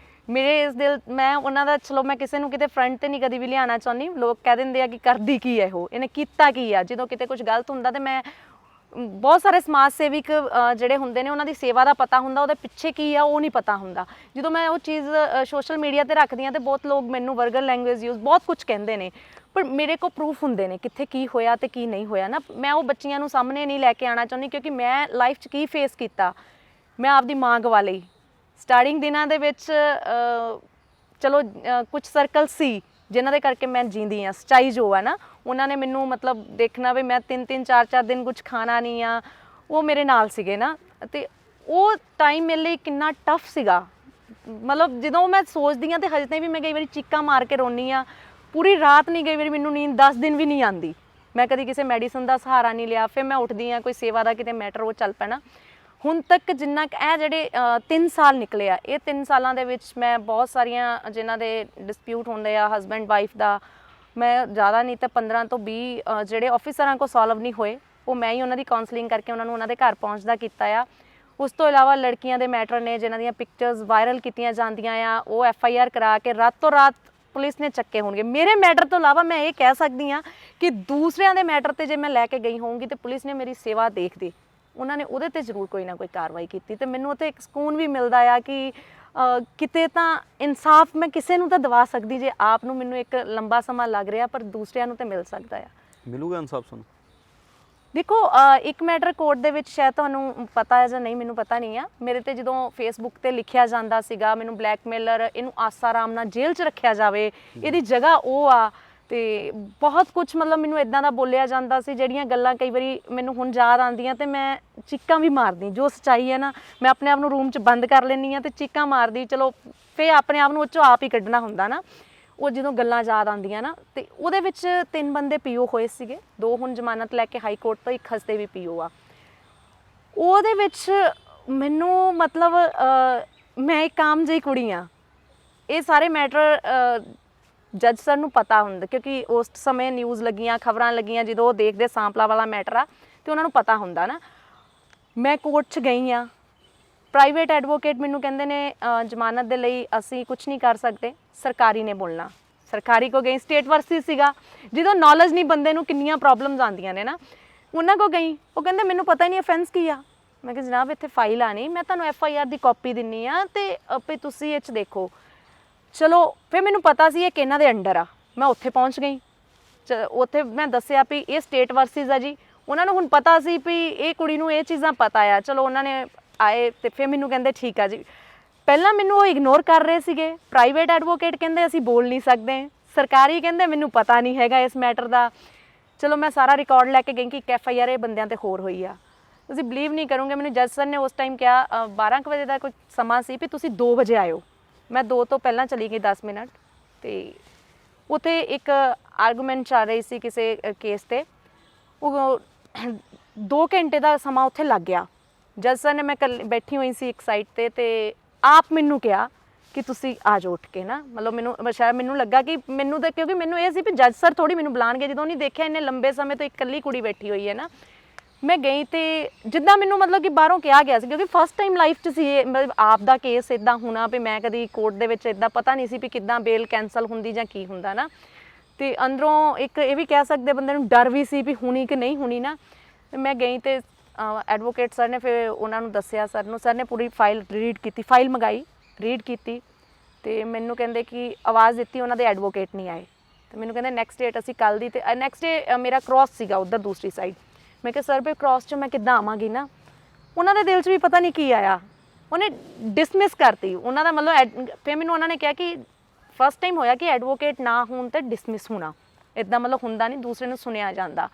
ਮੇਰੇ ਇਸ ਦਿਲ ਮੈਂ ਉਹਨਾਂ ਦਾ, ਚਲੋ ਮੈਂ ਕਿਸੇ ਨੂੰ ਕਿਤੇ ਫਰੰਟ ਤੇ ਨਹੀਂ ਕਦੀ ਵੀ ਲਿਆਉਣਾ ਚਾਹੁੰਦੀ, ਲੋਕ ਕਹਿ ਦਿੰਦੇ ਆ ਕਿ ਕਰਦੀ ਕੀ ਹੈ ਉਹ, ਇਹਨੇ ਕੀਤਾ ਕੀ ਆ। ਜਦੋਂ ਕਿਤੇ ਕੁਝ ਗਲਤ ਹੁੰਦਾ ਤੇ ਮੈਂ ਬਹੁਤ ਸਾਰੇ ਸਮਾਜ ਸੇਵਿਕ ਜਿਹੜੇ ਹੁੰਦੇ ਨੇ ਉਹਨਾਂ ਦੀ ਸੇਵਾ ਦਾ ਪਤਾ ਹੁੰਦਾ, ਉਹਦੇ ਪਿੱਛੇ ਕੀ ਆ ਉਹ ਨਹੀਂ ਪਤਾ ਹੁੰਦਾ। ਜਦੋਂ ਮੈਂ ਉਹ ਚੀਜ਼ ਸੋਸ਼ਲ ਮੀਡੀਆ ਤੇ ਰੱਖਦੀ ਹਾਂ ਤੇ ਬਹੁਤ ਲੋਕ ਮੈਨੂੰ ਵਰਗਰ ਲੈਂਗੁਏਜ ਯੂਜ਼ ਬਹੁਤ ਕੁਝ ਕਹਿੰਦੇ ਨੇ, ਪਰ ਮੇਰੇ ਕੋਲ ਪ੍ਰੂਫ ਹੁੰਦੇ ਨੇ ਕਿੱਥੇ ਕੀ ਹੋਇਆ ਤੇ ਕੀ ਨਹੀਂ ਹੋਇਆ ਨਾ। ਮੈਂ ਉਹ ਬੱਚੀਆਂ ਨੂੰ ਸਾਹਮਣੇ ਨਹੀਂ ਲੈ ਕੇ ਆਉਣਾ ਚਾਹੁੰਦੀ, ਕਿਉਂਕਿ ਮੈਂ ਲਾਈਫ 'ਚ ਕੀ ਫੇਸ ਕੀਤਾ। ਮੈਂ ਆਪਦੀ ਮਾਂ ਗਵਾ ਲਈ ਸਟਾਰਟਿੰਗ ਦਿਨਾਂ ਦੇ ਵਿੱਚ। ਚਲੋ ਕੁਝ ਸਰਕਲ ਸੀ ਜਿਨ੍ਹਾਂ ਦੇ ਕਰਕੇ ਮੈਂ ਜੀਂਦੀ ਹਾਂ, ਸੱਚਾਈ ਜੋ ਹੈ ਨਾ, ਉਹਨਾਂ ਨੇ ਮੈਨੂੰ ਮਤਲਬ ਦੇਖਣਾ ਵੀ ਮੈਂ 3-3 4-4 ਦਿਨ ਕੁਝ ਖਾਣਾ ਨਹੀਂ ਆ, ਉਹ ਮੇਰੇ ਨਾਲ ਸੀਗੇ ਨਾ। ਅਤੇ ਉਹ ਟਾਈਮ ਮੇਰੇ ਲਈ ਕਿੰਨਾ ਟਫ ਸੀਗਾ, ਮਤਲਬ ਜਦੋਂ ਮੈਂ ਸੋਚਦੀ ਹਾਂ ਤੇ ਹਜੇ ਤਾਈਂ ਵੀ ਮੈਂ ਕਈ ਵਾਰੀ ਚੀਕਾਂ ਮਾਰ ਕੇ ਰੋਂਦੀ ਹਾਂ। ਪੂਰੀ ਰਾਤ ਨਹੀਂ, ਕਈ ਵਾਰੀ ਮੈਨੂੰ ਨੀਂਦ 10 ਦਿਨ ਵੀ ਨਹੀਂ ਆਉਂਦੀ। ਮੈਂ ਕਦੀ ਕਿਸੇ ਮੈਡੀਸਨ ਦਾ ਸਹਾਰਾ ਨਹੀਂ ਲਿਆ। ਫਿਰ ਮੈਂ ਉੱਠਦੀ ਹਾਂ, ਕੋਈ ਸੇਵਾ ਦਾ ਕਿਤੇ ਮੈਟਰ ਉਹ ਚੱਲ ਪੈਣਾ। ਹੁਣ ਤੱਕ ਜਿੰਨਾ ਕੁ ਇਹ ਜਿਹੜੇ 3 ਸਾਲ ਨਿਕਲੇ ਆ, ਇਹ 3 ਸਾਲਾਂ ਦੇ ਵਿੱਚ ਮੈਂ ਬਹੁਤ ਸਾਰੀਆਂ ਜਿਨ੍ਹਾਂ ਦੇ ਡਿਸਪਿਊਟ ਹੁੰਦੇ ਆ ਹਸਬੈਂਡ ਵਾਈਫ ਦਾ, ਮੈਂ ਜ਼ਿਆਦਾ ਨਹੀਂ ਤਾਂ 15 ਤੋਂ 20 ਜਿਹੜੇ ਆਫਿਸਰਾਂ ਕੋ ਸੋਲਵ ਨਹੀਂ ਹੋਏ, ਉਹ ਮੈਂ ਹੀ ਉਹਨਾਂ ਦੀ ਕਾਉਂਸਲਿੰਗ ਕਰਕੇ ਉਹਨਾਂ ਨੂੰ ਉਹਨਾਂ ਦੇ ਘਰ ਪਹੁੰਚਦਾ ਕੀਤਾ ਆ। ਉਸ ਤੋਂ ਇਲਾਵਾ ਲੜਕੀਆਂ ਦੇ ਮੈਟਰ ਨੇ ਜਿਨ੍ਹਾਂ ਦੀਆਂ ਪਿਕਚਰਸ ਵਾਇਰਲ ਕੀਤੀਆਂ ਜਾਂਦੀਆਂ ਆ, ਉਹ FIR ਕਰਾ ਕੇ ਰਾਤੋਂ ਰਾਤ ਪੁਲਿਸ ਨੇ ਚੱਕੇ ਹੋਣਗੇ। ਮੇਰੇ ਮੈਟਰ ਤੋਂ ਇਲਾਵਾ ਮੈਂ ਇਹ ਕਹਿ ਸਕਦੀ ਹਾਂ ਕਿ ਦੂਸਰਿਆਂ ਦੇ ਮੈਟਰ ਤੇ ਜੇ ਮੈਂ ਲੈ ਕੇ ਗਈ ਹੋਊਂਗੀ ਤੇ ਪੁਲਿਸ ਨੇ ਮੇਰੀ ਸੇਵਾ ਦੇਖਦੀ, ਉਹਨਾਂ ਨੇ ਉਹਦੇ ਤੇ ਜ਼ਰੂਰ ਕੋਈ ਨਾ ਕੋਈ ਕਾਰਵਾਈ ਕੀਤੀ, ਤੇ ਮੈਨੂੰ ਉੱਥੇ ਇੱਕ ਸਕੂਨ ਵੀ ਮਿਲਦਾ ਆ ਕਿ ਕਿਤੇ ਤਾਂ ਇਨਸਾਫ ਮੈਂ ਕਿਸੇ ਨੂੰ ਤਾਂ ਦਵਾ ਸਕਦੀ, ਜੇ ਆਪ ਨੂੰ ਮੈਨੂੰ ਇੱਕ ਲੰਬਾ ਸਮਾਂ ਲੱਗ ਰਿਹਾ ਪਰ ਦੂਸਰਿਆਂ ਨੂੰ ਤੇ ਮਿਲ ਸਕਦਾ ਆ। ਮਿਲੂਗਾ ਇਨਸਾਫ ਸਾਨੂੰ? ਦੇਖੋ ਇੱਕ ਮੈਟਰ ਕੋਰਟ ਦੇ ਵਿੱਚ ਸ਼ਾਇਦ ਤੁਹਾਨੂੰ ਪਤਾ ਹੈ ਜਾਂ ਨਹੀਂ, ਮੈਨੂੰ ਪਤਾ ਨਹੀਂ ਆ, ਮੇਰੇ ਤੇ ਜਦੋਂ ਫੇਸਬੁੱਕ ਤੇ ਲਿਖਿਆ ਜਾਂਦਾ ਸੀਗਾ ਮੈਨੂੰ ਬਲੈਕਮੇਲਰ, ਇਹਨੂੰ ਆਸਾਰਾਮ ਨਾਲ ਜੇਲ੍ਹ 'ਚ ਰੱਖਿਆ ਜਾਵੇ, ਇਹਦੀ ਜਗ੍ਹਾ ਉਹ ਆ, ਤੇ ਬਹੁਤ ਕੁਝ ਮਤਲਬ ਮੈਨੂੰ ਇਦਾਂ ਦਾ ਬੋਲਿਆ ਜਾਂਦਾ ਸੀ ਜਿਹੜੀਆਂ ਗੱਲਾਂ ਕਈ ਵਾਰੀ ਮੈਨੂੰ ਹੁਣ ਯਾਦ ਆਉਂਦੀਆਂ ਤੇ ਮੈਂ ਚੀਕਾਂ ਵੀ ਮਾਰਦੀ। ਜੋ ਸੱਚਾਈ ਹੈ ਨਾ, ਮੈਂ ਆਪਣੇ ਆਪ ਨੂੰ ਰੂਮ 'ਚ ਬੰਦ ਕਰ ਲੈਂਦੀ ਹਾਂ ਤੇ ਚੀਕਾਂ ਮਾਰਦੀ, ਚਲੋ ਫੇਰ ਆਪਣੇ ਆਪ ਨੂੰ ਉਹ 'ਚੋਂ ਆਪ ਹੀ ਕੱਢਣਾ ਹੁੰਦਾ ਨਾ, ਉਹ ਜਦੋਂ ਗੱਲਾਂ ਯਾਦ ਆਉਂਦੀਆਂ ਨਾ। ਤੇ ਉਹਦੇ ਵਿੱਚ 3 ਬੰਦੇ PO ਹੋਏ ਸੀਗੇ, 2 ਹੁਣ ਜ਼ਮਾਨਤ ਲੈ ਕੇ ਹਾਈ ਕੋਰਟ ਤੋਂ, 1 ਹਸਤੇ ਵੀ PO ਆ। ਉਹਦੇ ਵਿੱਚ ਮੈਨੂੰ ਮਤਲਬ ਮੈਂ ਇੱਕ ਆਮ ਜਿਹੀ ਕੁੜੀ ਆ, ਇਹ ਸਾਰੇ ਮੈਟਰ ਜੱਜ ਸਰ ਨੂੰ ਪਤਾ ਹੁੰਦਾ ਕਿਉਂਕਿ ਉਸ ਸਮੇਂ ਨਿਊਜ਼ ਲੱਗੀਆਂ, ਖਬਰਾਂ ਲੱਗੀਆਂ, ਜਦੋਂ ਉਹ ਦੇਖਦੇ ਸਾਂਪਲਾ ਵਾਲਾ ਮੈਟਰ ਆ ਤੇ ਉਹਨਾਂ ਨੂੰ ਪਤਾ ਹੁੰਦਾ ਨਾ। ਮੈਂ ਕੋਰਟ 'ਚ ਗਈ ਆ, ਪ੍ਰਾਈਵੇਟ ਐਡਵੋਕੇਟ ਮੈਨੂੰ ਕਹਿੰਦੇ ਨੇ ਜ਼ਮਾਨਤ ਦੇ ਲਈ ਅਸੀਂ ਕੁਝ ਨਹੀਂ ਕਰ ਸਕਦੇ, ਸਰਕਾਰੀ ਨੇ ਬੋਲਣਾ। ਸਰਕਾਰੀ ਕੋ ਗਈ, ਸਟੇਟ ਵਰਸਿਸ ਸੀਗਾ, ਜਦੋਂ ਨੌਲੇਜ ਨਹੀਂ ਬੰਦੇ ਨੂੰ ਕਿੰਨੀਆਂ ਪ੍ਰੋਬਲਮਸ ਆਉਂਦੀਆਂ ਨੇ ਨਾ, ਉਹਨਾਂ ਕੋ ਗਈ, ਉਹ ਕਹਿੰਦੇ ਮੈਨੂੰ ਪਤਾ ਹੀ ਨਹੀਂ ਅਫੈਂਸ ਕੀ ਆ। ਮੈਂ ਕਿਹਾ ਜਨਾਬ ਇੱਥੇ ਫਾਈਲ ਆਣੀ, ਮੈਂ ਤੁਹਾਨੂੰ FIR ਦੀ ਕਾਪੀ ਦਿੰਨੀ ਆ ਤੇ ਆਪੇ ਤੁਸੀਂ ਇਹ 'ਚ ਦੇਖੋ। ਚਲੋ ਫਿਰ ਮੈਨੂੰ ਪਤਾ ਸੀ ਇਹ ਕਿਹਨਾਂ ਦੇ ਅੰਡਰ ਆ, ਮੈਂ ਉੱਥੇ ਪਹੁੰਚ ਗਈ। ਉੱਥੇ ਮੈਂ ਦੱਸਿਆ ਵੀ ਇਹ ਸਟੇਟ ਵਰਸਿਸ ਆ ਜੀ, ਉਹਨਾਂ ਨੂੰ ਹੁਣ ਪਤਾ ਸੀ ਵੀ ਇਹ ਕੁੜੀ ਨੂੰ ਇਹ ਚੀਜ਼ਾਂ ਪਤਾ ਆ। ਚਲੋ ਉਹਨਾਂ ਨੇ ਆਏ ਤੇ ਫਿਰ ਮੈਨੂੰ ਕਹਿੰਦੇ ਠੀਕ ਆ ਜੀ। ਪਹਿਲਾਂ ਮੈਨੂੰ ਉਹ ਇਗਨੋਰ ਕਰ ਰਹੇ ਸੀਗੇ, ਪ੍ਰਾਈਵੇਟ ਐਡਵੋਕੇਟ ਕਹਿੰਦੇ ਅਸੀਂ ਬੋਲ ਨਹੀਂ ਸਕਦੇ, ਸਰਕਾਰੀ ਕਹਿੰਦੇ ਮੈਨੂੰ ਪਤਾ ਨਹੀਂ ਹੈਗਾ ਇਸ ਮੈਟਰ ਦਾ। ਚਲੋ ਮੈਂ ਸਾਰਾ ਰਿਕਾਰਡ ਲੈ ਕੇ ਗਈ ਕਿ ਇੱਕ FIR ਇਹ ਬੰਦਿਆਂ ਤੇ ਹੋਰ ਹੋਈ ਆ। ਤੁਸੀਂ ਬਿਲੀਵ ਨਹੀਂ ਕਰੋਗੇ, ਮੈਨੂੰ ਜੱਜ ਸਰ ਨੇ ਉਸ ਟਾਈਮ ਕਿਹਾ 12 ਵਜੇ ਦਾ ਕੋਈ ਸਮਾਂ ਸੀ ਵੀ ਤੁਸੀਂ 2 ਵਜੇ ਆਇਓ। ਮੈਂ 2 ਤੋਂ ਪਹਿਲਾਂ ਚਲੀ ਗਈ 10 ਮਿੰਟ, ਤੇ ਉੱਥੇ ਇੱਕ ਆਰਗੂਮੈਂਟ ਚੱਲ ਰਹੀ ਸੀ ਕਿਸੇ ਕੇਸ ਤੇ, ਉਹ 2 ਘੰਟੇ ਦਾ ਸਮਾਂ ਉੱਥੇ ਲੱਗ ਗਿਆ। ਜੱਜ ਸਰ ਨੇ, ਮੈਂ ਬੈਠੀ ਹੋਈ ਸੀ ਇੱਕ ਸਾਈਡ ਤੇ ਆਪ ਮੈਨੂੰ ਕਿਹਾ ਕਿ ਤੁਸੀਂ ਆ ਜਾਓ ਉੱਠ ਕੇ ਨਾ, ਮਤਲਬ ਮੈਨੂੰ ਸ਼ਾਇਦ ਮੈਨੂੰ ਲੱਗਾ ਕਿ ਮੈਨੂੰ ਤਾਂ, ਕਿਉਂਕਿ ਮੈਨੂੰ ਇਹ ਸੀ ਵੀ ਜੱਜ ਸਰ ਥੋੜੀ ਮੈਨੂੰ ਬੁਲਾਣਗੇ, ਜਦੋਂ ਨਹੀਂ ਦੇਖਿਆ ਇੰਨੇ ਲੰਬੇ ਸਮੇਂ ਤੋਂ ਇਕੱਲੀ ਕੁੜੀ ਬੈਠੀ ਹੋਈ ਹੈ ਨਾ। ਮੈਂ ਗਈ ਤੇ ਜਿੱਦਾਂ ਮੈਨੂੰ ਮਤਲਬ ਕਿ ਬਾਹਰੋਂ ਕਿਹਾ ਗਿਆ ਸੀ, ਕਿਉਂਕਿ ਫਸਟ ਟਾਈਮ ਲਾਈਫ 'ਚ ਸੀ ਇਹ, ਮਤਲਬ ਆਪ ਦਾ ਕੇਸ ਇਦਾਂ ਹੋਣਾ ਵੀ ਮੈਂ ਕਦੀ ਕੋਰਟ ਦੇ ਵਿੱਚ ਇਦਾਂ ਪਤਾ ਨਹੀਂ ਸੀ ਵੀ ਕਿੱਦਾਂ ਬੇਲ ਕੈਂਸਲ ਹੁੰਦੀ ਜਾਂ ਕੀ ਹੁੰਦਾ ਨਾ। ਤੇ ਅੰਦਰੋਂ ਇੱਕ ਇਹ ਵੀ ਕਹਿ ਸਕਦੇ ਬੰਦੇ ਨੂੰ ਡਰ ਵੀ ਸੀ ਵੀ ਹੋਣੀ ਕਿ ਨਹੀਂ ਹੋਣੀ ਨਾ। ਮੈਂ ਗਈ ਤੇ ਐਡਵੋਕੇਟ ਸਰ ਨੇ ਫਿਰ ਉਹਨਾਂ ਨੂੰ ਦੱਸਿਆ, ਸਰ ਨੇ ਪੂਰੀ ਫਾਈਲ ਰੀਡ ਕੀਤੀ, ਫਾਈਲ ਮੰਗਾਈ, ਰੀਡ ਕੀਤੀ, ਤੇ ਮੈਨੂੰ ਕਹਿੰਦੇ ਕਿ ਆਵਾਜ਼ ਦਿੱਤੀ, ਉਹਨਾਂ ਦੇ ਐਡਵੋਕੇਟ ਨਹੀਂ ਆਏ। ਤੇ ਮੈਨੂੰ ਕਹਿੰਦੇ ਨੈਕਸਟ ਡੇਟ ਅਸੀਂ ਕੱਲ੍ਹ ਦੀ, ਤੇ ਨੈਕਸਟ ਡੇ ਮੇਰਾ ਕ੍ਰੋਸ ਸੀਗਾ ਉੱਧਰ ਦੂਸਰੀ ਸਾਈਡ। ਮੈਂ ਕਿਹਾ ਸਰ ਵੀ ਕ੍ਰੋਸ 'ਚ ਮੈਂ ਕਿੱਦਾਂ ਆਵਾਂਗੀ ਨਾ। ਉਹਨਾਂ ਦੇ ਦਿਲ 'ਚ ਵੀ ਪਤਾ ਨਹੀਂ ਕੀ ਆਇਆ, ਉਹਨੇ ਡਿਸਮਿਸ ਕਰਤੀ ਉਹਨਾਂ ਦਾ ਮਤਲਬ। ਫਿਰ ਮੈਨੂੰ ਉਹਨਾਂ ਨੇ ਕਿਹਾ ਕਿ ਫਸਟ ਟਾਈਮ ਹੋਇਆ ਕਿ ਐਡਵੋਕੇਟ ਨਾ ਹੋਣ ਤੇ ਡਿਸਮਿਸ ਹੋਣਾ, ਇੱਦਾਂ ਮਤਲਬ ਹੁੰਦਾ ਨਹੀਂ, ਦੂਸਰੇ ਨੂੰ ਸੁਣਿਆ ਜਾਂਦਾ।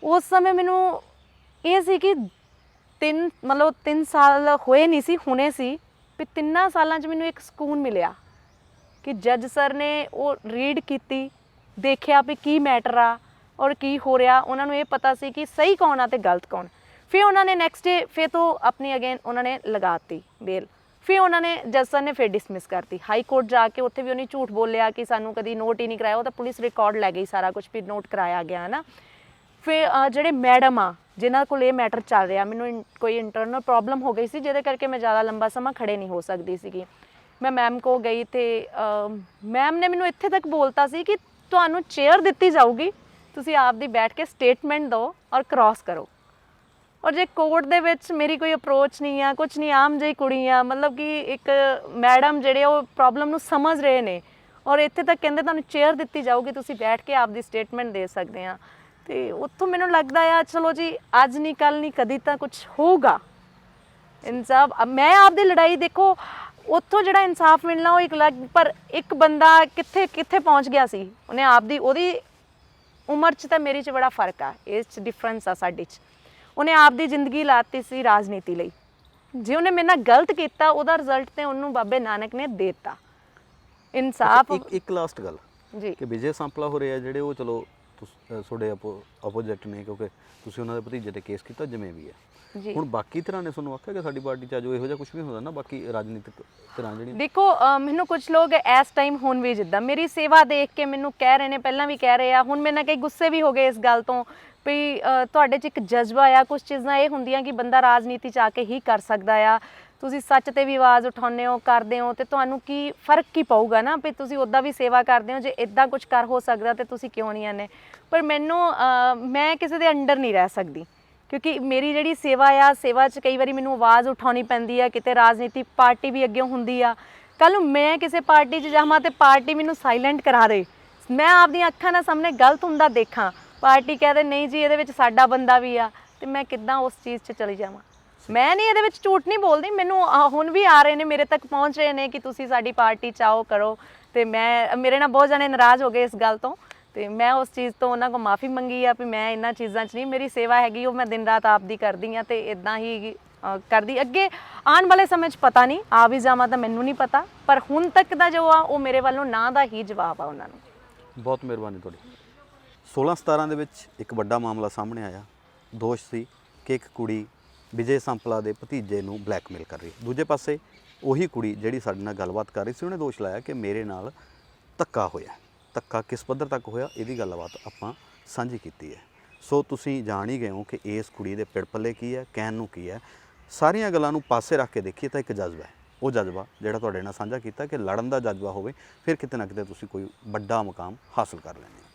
ਉਸ ਸਮੇਂ ਮੈਨੂੰ ਇਹ ਸੀ ਕਿ 3 ਸਾਲ ਹੋਏ ਨਹੀਂ ਸੀ, ਹੁਣੇ ਸੀ ਵੀ 3 ਸਾਲਾਂ 'ਚ ਮੈਨੂੰ ਇੱਕ ਸਕੂਨ ਮਿਲਿਆ ਕਿ ਜੱਜ ਸਰ ਨੇ ਉਹ ਰੀਡ ਕੀਤੀ, ਦੇਖਿਆ ਵੀ ਕੀ ਮੈਟਰ ਆ ਔਰ ਕੀ ਹੋ ਰਿਹਾ। ਉਹਨਾਂ ਨੂੰ ਇਹ ਪਤਾ ਸੀ ਕਿ ਸਹੀ ਕੌਣ ਆ ਤੇ ਗਲਤ ਕੌਣ। ਫਿਰ ਉਹਨਾਂ ਨੇ ਨੈਕਸਟ ਡੇ ਫਿਰ ਤੋਂ ਆਪਣੀ ਅਗੇਨ ਉਹਨਾਂ ਨੇ ਲਗਾਤੀ ਬੇਲ। ਫਿਰ ਉਹਨਾਂ ਨੇ ਜੱਜ ਸਰ ਨੇ ਫਿਰ ਡਿਸਮਿਸ ਕਰਤੀ। ਹਾਈ ਕੋਰਟ ਜਾ ਕੇ ਉੱਥੇ ਵੀ ਉਹਨੇ ਝੂਠ ਬੋਲਿਆ ਕਿ ਸਾਨੂੰ ਕਦੀ ਨੋਟ ਹੀ ਨਹੀਂ ਕਰਾਇਆ, ਉਹ ਤਾਂ ਪੁਲਿਸ ਰਿਕਾਰਡ ਲੈ ਗਈ ਸਾਰਾ ਕੁਝ ਵੀ ਨੋਟ ਕਰਾਇਆ ਗਿਆ ਨਾ। ਫਿਰ ਜਿਹੜੇ ਮੈਡਮ ਆ ਜਿਨ੍ਹਾਂ ਕੋਲ ਇਹ ਮੈਟਰ ਚੱਲ ਰਿਹਾ, ਮੈਨੂੰ ਕੋਈ ਇੰਟਰਨਲ ਪ੍ਰੋਬਲਮ ਹੋ ਗਈ ਸੀ ਜਿਹਦੇ ਕਰਕੇ ਮੈਂ ਜ਼ਿਆਦਾ ਲੰਬਾ ਸਮਾਂ ਖੜੇ ਨਹੀਂ ਹੋ ਸਕਦੀ ਸੀਗੀ। ਮੈਂ ਮੈਮ ਕੋਲ ਗਈ ਤੇ ਮੈਮ ਨੇ ਮੈਨੂੰ ਇੱਥੇ ਤੱਕ ਬੋਲਤਾ ਸੀ ਕਿ ਤੁਹਾਨੂੰ ਚੇਅਰ ਦਿੱਤੀ ਜਾਊਗੀ, ਤੁਸੀਂ ਆਪਦੀ ਬੈਠ ਕੇ ਸਟੇਟਮੈਂਟ ਦਿਓ ਔਰ ਕ੍ਰਾਸ ਕਰੋ। ਔਰ ਜੇ ਕੋਰਟ ਦੇ ਵਿੱਚ ਮੇਰੀ ਕੋਈ ਅਪਰੋਚ ਨਹੀਂ ਆ, ਕੁਝ ਨਹੀਂ, ਆਮ ਜਿਹੀ ਕੁੜੀ ਆ, ਮਤਲਬ ਕਿ ਇੱਕ ਮੈਡਮ ਜਿਹੜੇ ਉਹ ਪ੍ਰੋਬਲਮ ਨੂੰ ਸਮਝ ਰਹੇ ਨੇ ਔਰ ਇੱਥੇ ਤੱਕ ਕਹਿੰਦੇ ਤੁਹਾਨੂੰ ਚੇਅਰ ਦਿੱਤੀ ਜਾਊਗੀ, ਤੁਸੀਂ ਬੈਠ ਕੇ ਆਪਦੀ ਸਟੇਟਮੈਂਟ ਦੇ ਸਕਦੇ ਆ। ਤੇ ਉੱਥੋਂ ਮੈਨੂੰ ਲੱਗਦਾ ਆ ਚਲੋ ਜੀ ਅੱਜ ਨਹੀਂ ਕੱਲ੍ਹ ਨਹੀਂ ਕਦੀ ਤਾਂ ਕੁਝ ਹੋਊਗਾ ਇਨਸਾਫ। ਮੈਂ ਆਪਦੀ ਲੜਾਈ ਦੇਖੋ, ਉੱਥੋਂ ਜਿਹੜਾ ਇਨਸਾਫ ਮਿਲਣਾ ਉਹ ਇੱਕ ਅਲੱਗ, ਪਰ ਇੱਕ ਬੰਦਾ ਕਿੱਥੇ ਕਿੱਥੇ ਪਹੁੰਚ ਗਿਆ ਸੀ, ਉਹਨੇ ਆਪਦੀ, ਉਹਦੀ ਉਮਰ 'ਚ ਤਾਂ ਮੇਰੀ 'ਚ ਬੜਾ ਫਰਕ ਆ, ਇਸ 'ਚ ਡਿਫਰੈਂਸ ਆ ਸਾਡੀ 'ਚ। ਉਹਨੇ ਆਪਦੀ ਜ਼ਿੰਦਗੀ ਲਾਤੀ ਸੀ ਰਾਜਨੀਤੀ ਲਈ। ਜੇ ਉਹਨੇ ਮੇਰੇ ਨਾਲ ਗਲਤ ਕੀਤਾ ਉਹਦਾ ਰਿਜ਼ਲਟ ਤੇ ਉਹਨੂੰ ਬਾਬੇ ਨਾਨਕ ਨੇ ਦੇਤਾ ਇਨਸਾਫ। ਇੱਕ ਲਾਸਟ ਗੱਲ ਜੀ, ਕਿ ਵਿਜੇ ਸਾਂਪਲਾ ਹੋ ਰਿਹਾ ਜਿਹੜੇ ਉਹ ਚਲੋ ਤੁਹਾਡੇ ਆਪੋਜੀਟ ਨੇ, ਕਿਉਂਕਿ ਤੁਸੀਂ ਉਹਨਾਂ ਦੇ ਭਤੀਜੇ ਤੇ ਕੇਸ ਕੀਤਾ, ਜਿਵੇਂ ਵੀ ਹੈ। ਜੀ ਹੁਣ ਬਾਕੀ ਧਿਰਾਂ ਨੇ ਤੁਹਾਨੂੰ ਆਖਿਆ ਕਿ ਸਾਡੀ ਪਾਰਟੀ 'ਚ ਆ ਜਾਓ, ਇਹੋ ਜਿਹਾ ਕੁਝ ਵੀ ਹੁੰਦਾ ਨਾ ਬਾਕੀ ਰਾਜਨੀਤਿਕ ਧਿਰਾਂ ਜਿਹੜੀਆਂ? ਦੇਖੋ ਮੈਨੂੰ ਕੁਝ ਲੋਕ ਇਸ ਟਾਈਮ ਹੁਣ ਵੀ ਜਿੱਦਾਂ ਮੇਰੀ ਸੇਵਾ ਦੇਖ ਕੇ ਮੈਨੂੰ ਕਹਿ ਰਹੇ ਨੇ, ਪਹਿਲਾਂ ਵੀ ਕਹਿ ਰਹੇ ਆ, ਹੁਣ ਮੇਰੇ ਨਾਲ ਕਈ ਗੁੱਸੇ ਵੀ ਹੋ ਗਏ ਇਸ ਗੱਲ ਤੋਂ ਵੀ ਤੁਹਾਡੇ 'ਚ ਇੱਕ ਜਜ਼ਬਾ ਆ, ਕੁਝ ਚੀਜ਼ਾਂ ਇਹ ਹੁੰਦੀਆਂ ਕਿ ਬੰਦਾ ਰਾਜਨੀਤੀ 'ਚ ਆ ਕੇ ਹੀ ਕਰ ਸਕਦਾ ਆ, ਤੁਸੀਂ ਸੱਚ ਤੇ ਵੀ ਆਵਾਜ਼ ਉਠਾਉਂਦੇ ਹੋ, ਕਰਦੇ ਹੋ, ਤੇ ਤੁਹਾਨੂੰ ਕੀ ਫਰਕ ਕੀ ਪਊਗਾ ਨਾ ਵੀ ਤੁਸੀਂ ਉੱਦਾਂ ਵੀ ਸੇਵਾ ਕਰਦੇ ਹੋ, ਜੇ ਇਦਾਂ ਕੁਝ ਕਰ ਹੋ ਸਕਦਾ ਤੇ ਤੁਸੀਂ ਕਿਉਂ ਨਹੀਂ ਆਨੇ। ਪਰ ਮੈਨੂੰ ਮੈਂ ਕਿਸੇ ਦੇ ਅੰਡਰ ਨਹੀਂ ਰਹਿ ਸਕਦੀ, ਕਿਉਂਕਿ ਮੇਰੀ ਜਿਹੜੀ ਸੇਵਾ ਆ, ਸੇਵਾ 'ਚ ਕਈ ਵਾਰੀ ਮੈਨੂੰ ਆਵਾਜ਼ ਉਠਾਉਣੀ ਪੈਂਦੀ ਆ, ਕਿਤੇ ਰਾਜਨੀਤਿਕ ਪਾਰਟੀ ਵੀ ਅੱਗੇ ਹੁੰਦੀ ਆ, ਕੱਲ੍ਹ ਨੂੰ ਮੈਂ ਕਿਸੇ ਪਾਰਟੀ 'ਚ ਜਾਵਾਂ ਤੇ ਪਾਰਟੀ ਮੈਨੂੰ ਸਾਇਲੈਂਟ ਕਰਾ ਦੇ, ਮੈਂ ਆਪਦੀਆਂ ਅੱਖਾਂ ਨਾਲ ਸਾਹਮਣੇ ਗਲਤ ਹੁੰਦਾ ਦੇਖਾਂ, ਪਾਰਟੀ ਕਹਿ ਦੇ ਨਹੀਂ ਜੀ ਇਹਦੇ ਵਿੱਚ ਸਾਡਾ ਬੰਦਾ ਵੀ ਆ, ਤੇ ਮੈਂ ਕਿੱਦਾਂ ਉਸ ਚੀਜ਼ 'ਚ ਚਲੀ ਜਾਵਾਂ। ਮੈਂ ਨਹੀਂ ਇਹਦੇ ਵਿੱਚ ਝੂਠ ਨਹੀਂ ਬੋਲਦੀ, ਮੈਨੂੰ ਹੁਣ ਵੀ ਆ ਰਹੇ ਨੇ, ਮੇਰੇ ਤੱਕ ਪਹੁੰਚ ਰਹੇ ਨੇ ਕਿ ਤੁਸੀਂ ਸਾਡੀ ਪਾਰਟੀ 'ਚ ਆਓ ਕਰੋ, ਤੇ ਮੈਂ ਮੇਰੇ ਨਾਲ ਬਹੁਤ ਜਣੇ ਨਾਰਾਜ਼ ਹੋ ਗਏ ਇਸ ਗੱਲ ਤੋਂ, ਤੇ ਮੈਂ ਉਸ ਚੀਜ਼ ਤੋਂ ਉਹਨਾਂ ਕੋਲ ਮਾਫੀ ਮੰਗੀ ਆ ਵੀ ਮੈਂ ਇਹਨਾਂ ਚੀਜ਼ਾਂ 'ਚ ਨਹੀਂ, ਮੇਰੀ ਸੇਵਾ ਹੈਗੀ ਉਹ ਮੈਂ ਦਿਨ ਰਾਤ ਆਪਦੀ ਕਰਦੀ ਆ, ਤੇ ਇਦਾਂ ਹੀ ਕਰਦੀ ਅੱਗੇ ਆਉਣ ਵਾਲੇ ਸਮੇਂ 'ਚ ਪਤਾ ਨਹੀਂ ਆ ਵੀ ਜਾਵਾਂ ਤਾਂ ਮੈਨੂੰ ਨਹੀਂ ਪਤਾ, ਪਰ ਹੁਣ ਤੱਕ ਦਾ ਜੋ ਆ ਉਹ ਮੇਰੇ ਵੱਲੋਂ ਨਾ ਦਾ ਹੀ ਜਵਾਬ ਆ ਉਹਨਾਂ ਨੂੰ। ਬਹੁਤ ਮਿਹਰਬਾਨੀ ਤੁਹਾਡੀ। 16-17 ਦੇ ਵਿੱਚ ਇੱਕ ਵੱਡਾ ਮਾਮਲਾ ਸਾਹਮਣੇ ਆਇਆ, ਦੋਸ਼ ਸੀ ਕਿ ਇੱਕ ਕੁੜੀ ਵਿਜੇ ਸੰਪਲਾ ਦੇ ਭਤੀਜੇ ਨੂੰ ਬਲੈਕਮੇਲ ਕਰ ਰਹੀ। ਦੂਜੇ ਪਾਸੇ ਉਹੀ ਕੁੜੀ ਜਿਹੜੀ ਸਾਡੇ ਨਾਲ ਗੱਲਬਾਤ ਕਰ ਰਹੀ ਸੀ, ਉਹਨੇ ਦੋਸ਼ ਲਾਇਆ ਕਿ ਮੇਰੇ ਨਾਲ ਧੱਕਾ ਹੋਇਆ। ਧੱਕਾ ਕਿਸ ਪੱਧਰ ਤੱਕ ਹੋਇਆ ਇਹਦੀ ਗੱਲਬਾਤ ਆਪਾਂ ਸਾਂਝੀ ਕੀਤੀ ਹੈ। ਸੋ ਤੁਸੀਂ ਜਾਣ ਹੀ ਗਏ ਹੋ ਕਿ ਇਸ ਕੁੜੀ ਦੇ ਪਿੜ ਪੱਲੇ ਕੀ ਹੈ, ਕਹਿਣ ਨੂੰ ਕੀ ਹੈ। ਸਾਰੀਆਂ ਗੱਲਾਂ ਨੂੰ ਪਾਸੇ ਰੱਖ ਕੇ ਦੇਖੀਏ ਤਾਂ ਇੱਕ ਜਜ਼ਬਾ ਹੈ, ਉਹ ਜਜ਼ਬਾ ਜਿਹੜਾ ਤੁਹਾਡੇ ਨਾਲ ਸਾਂਝਾ ਕੀਤਾ ਕਿ ਲੜਨ ਦਾ ਜਜ਼ਬਾ ਹੋਵੇ, ਫਿਰ ਕਿਤੇ ਨਾ ਕਿਤੇ ਤੁਸੀਂ ਕੋਈ ਵੱਡਾ ਮੁਕਾਮ ਹਾਸਲ ਕਰ ਲੈਂਦੇ ਹੋ।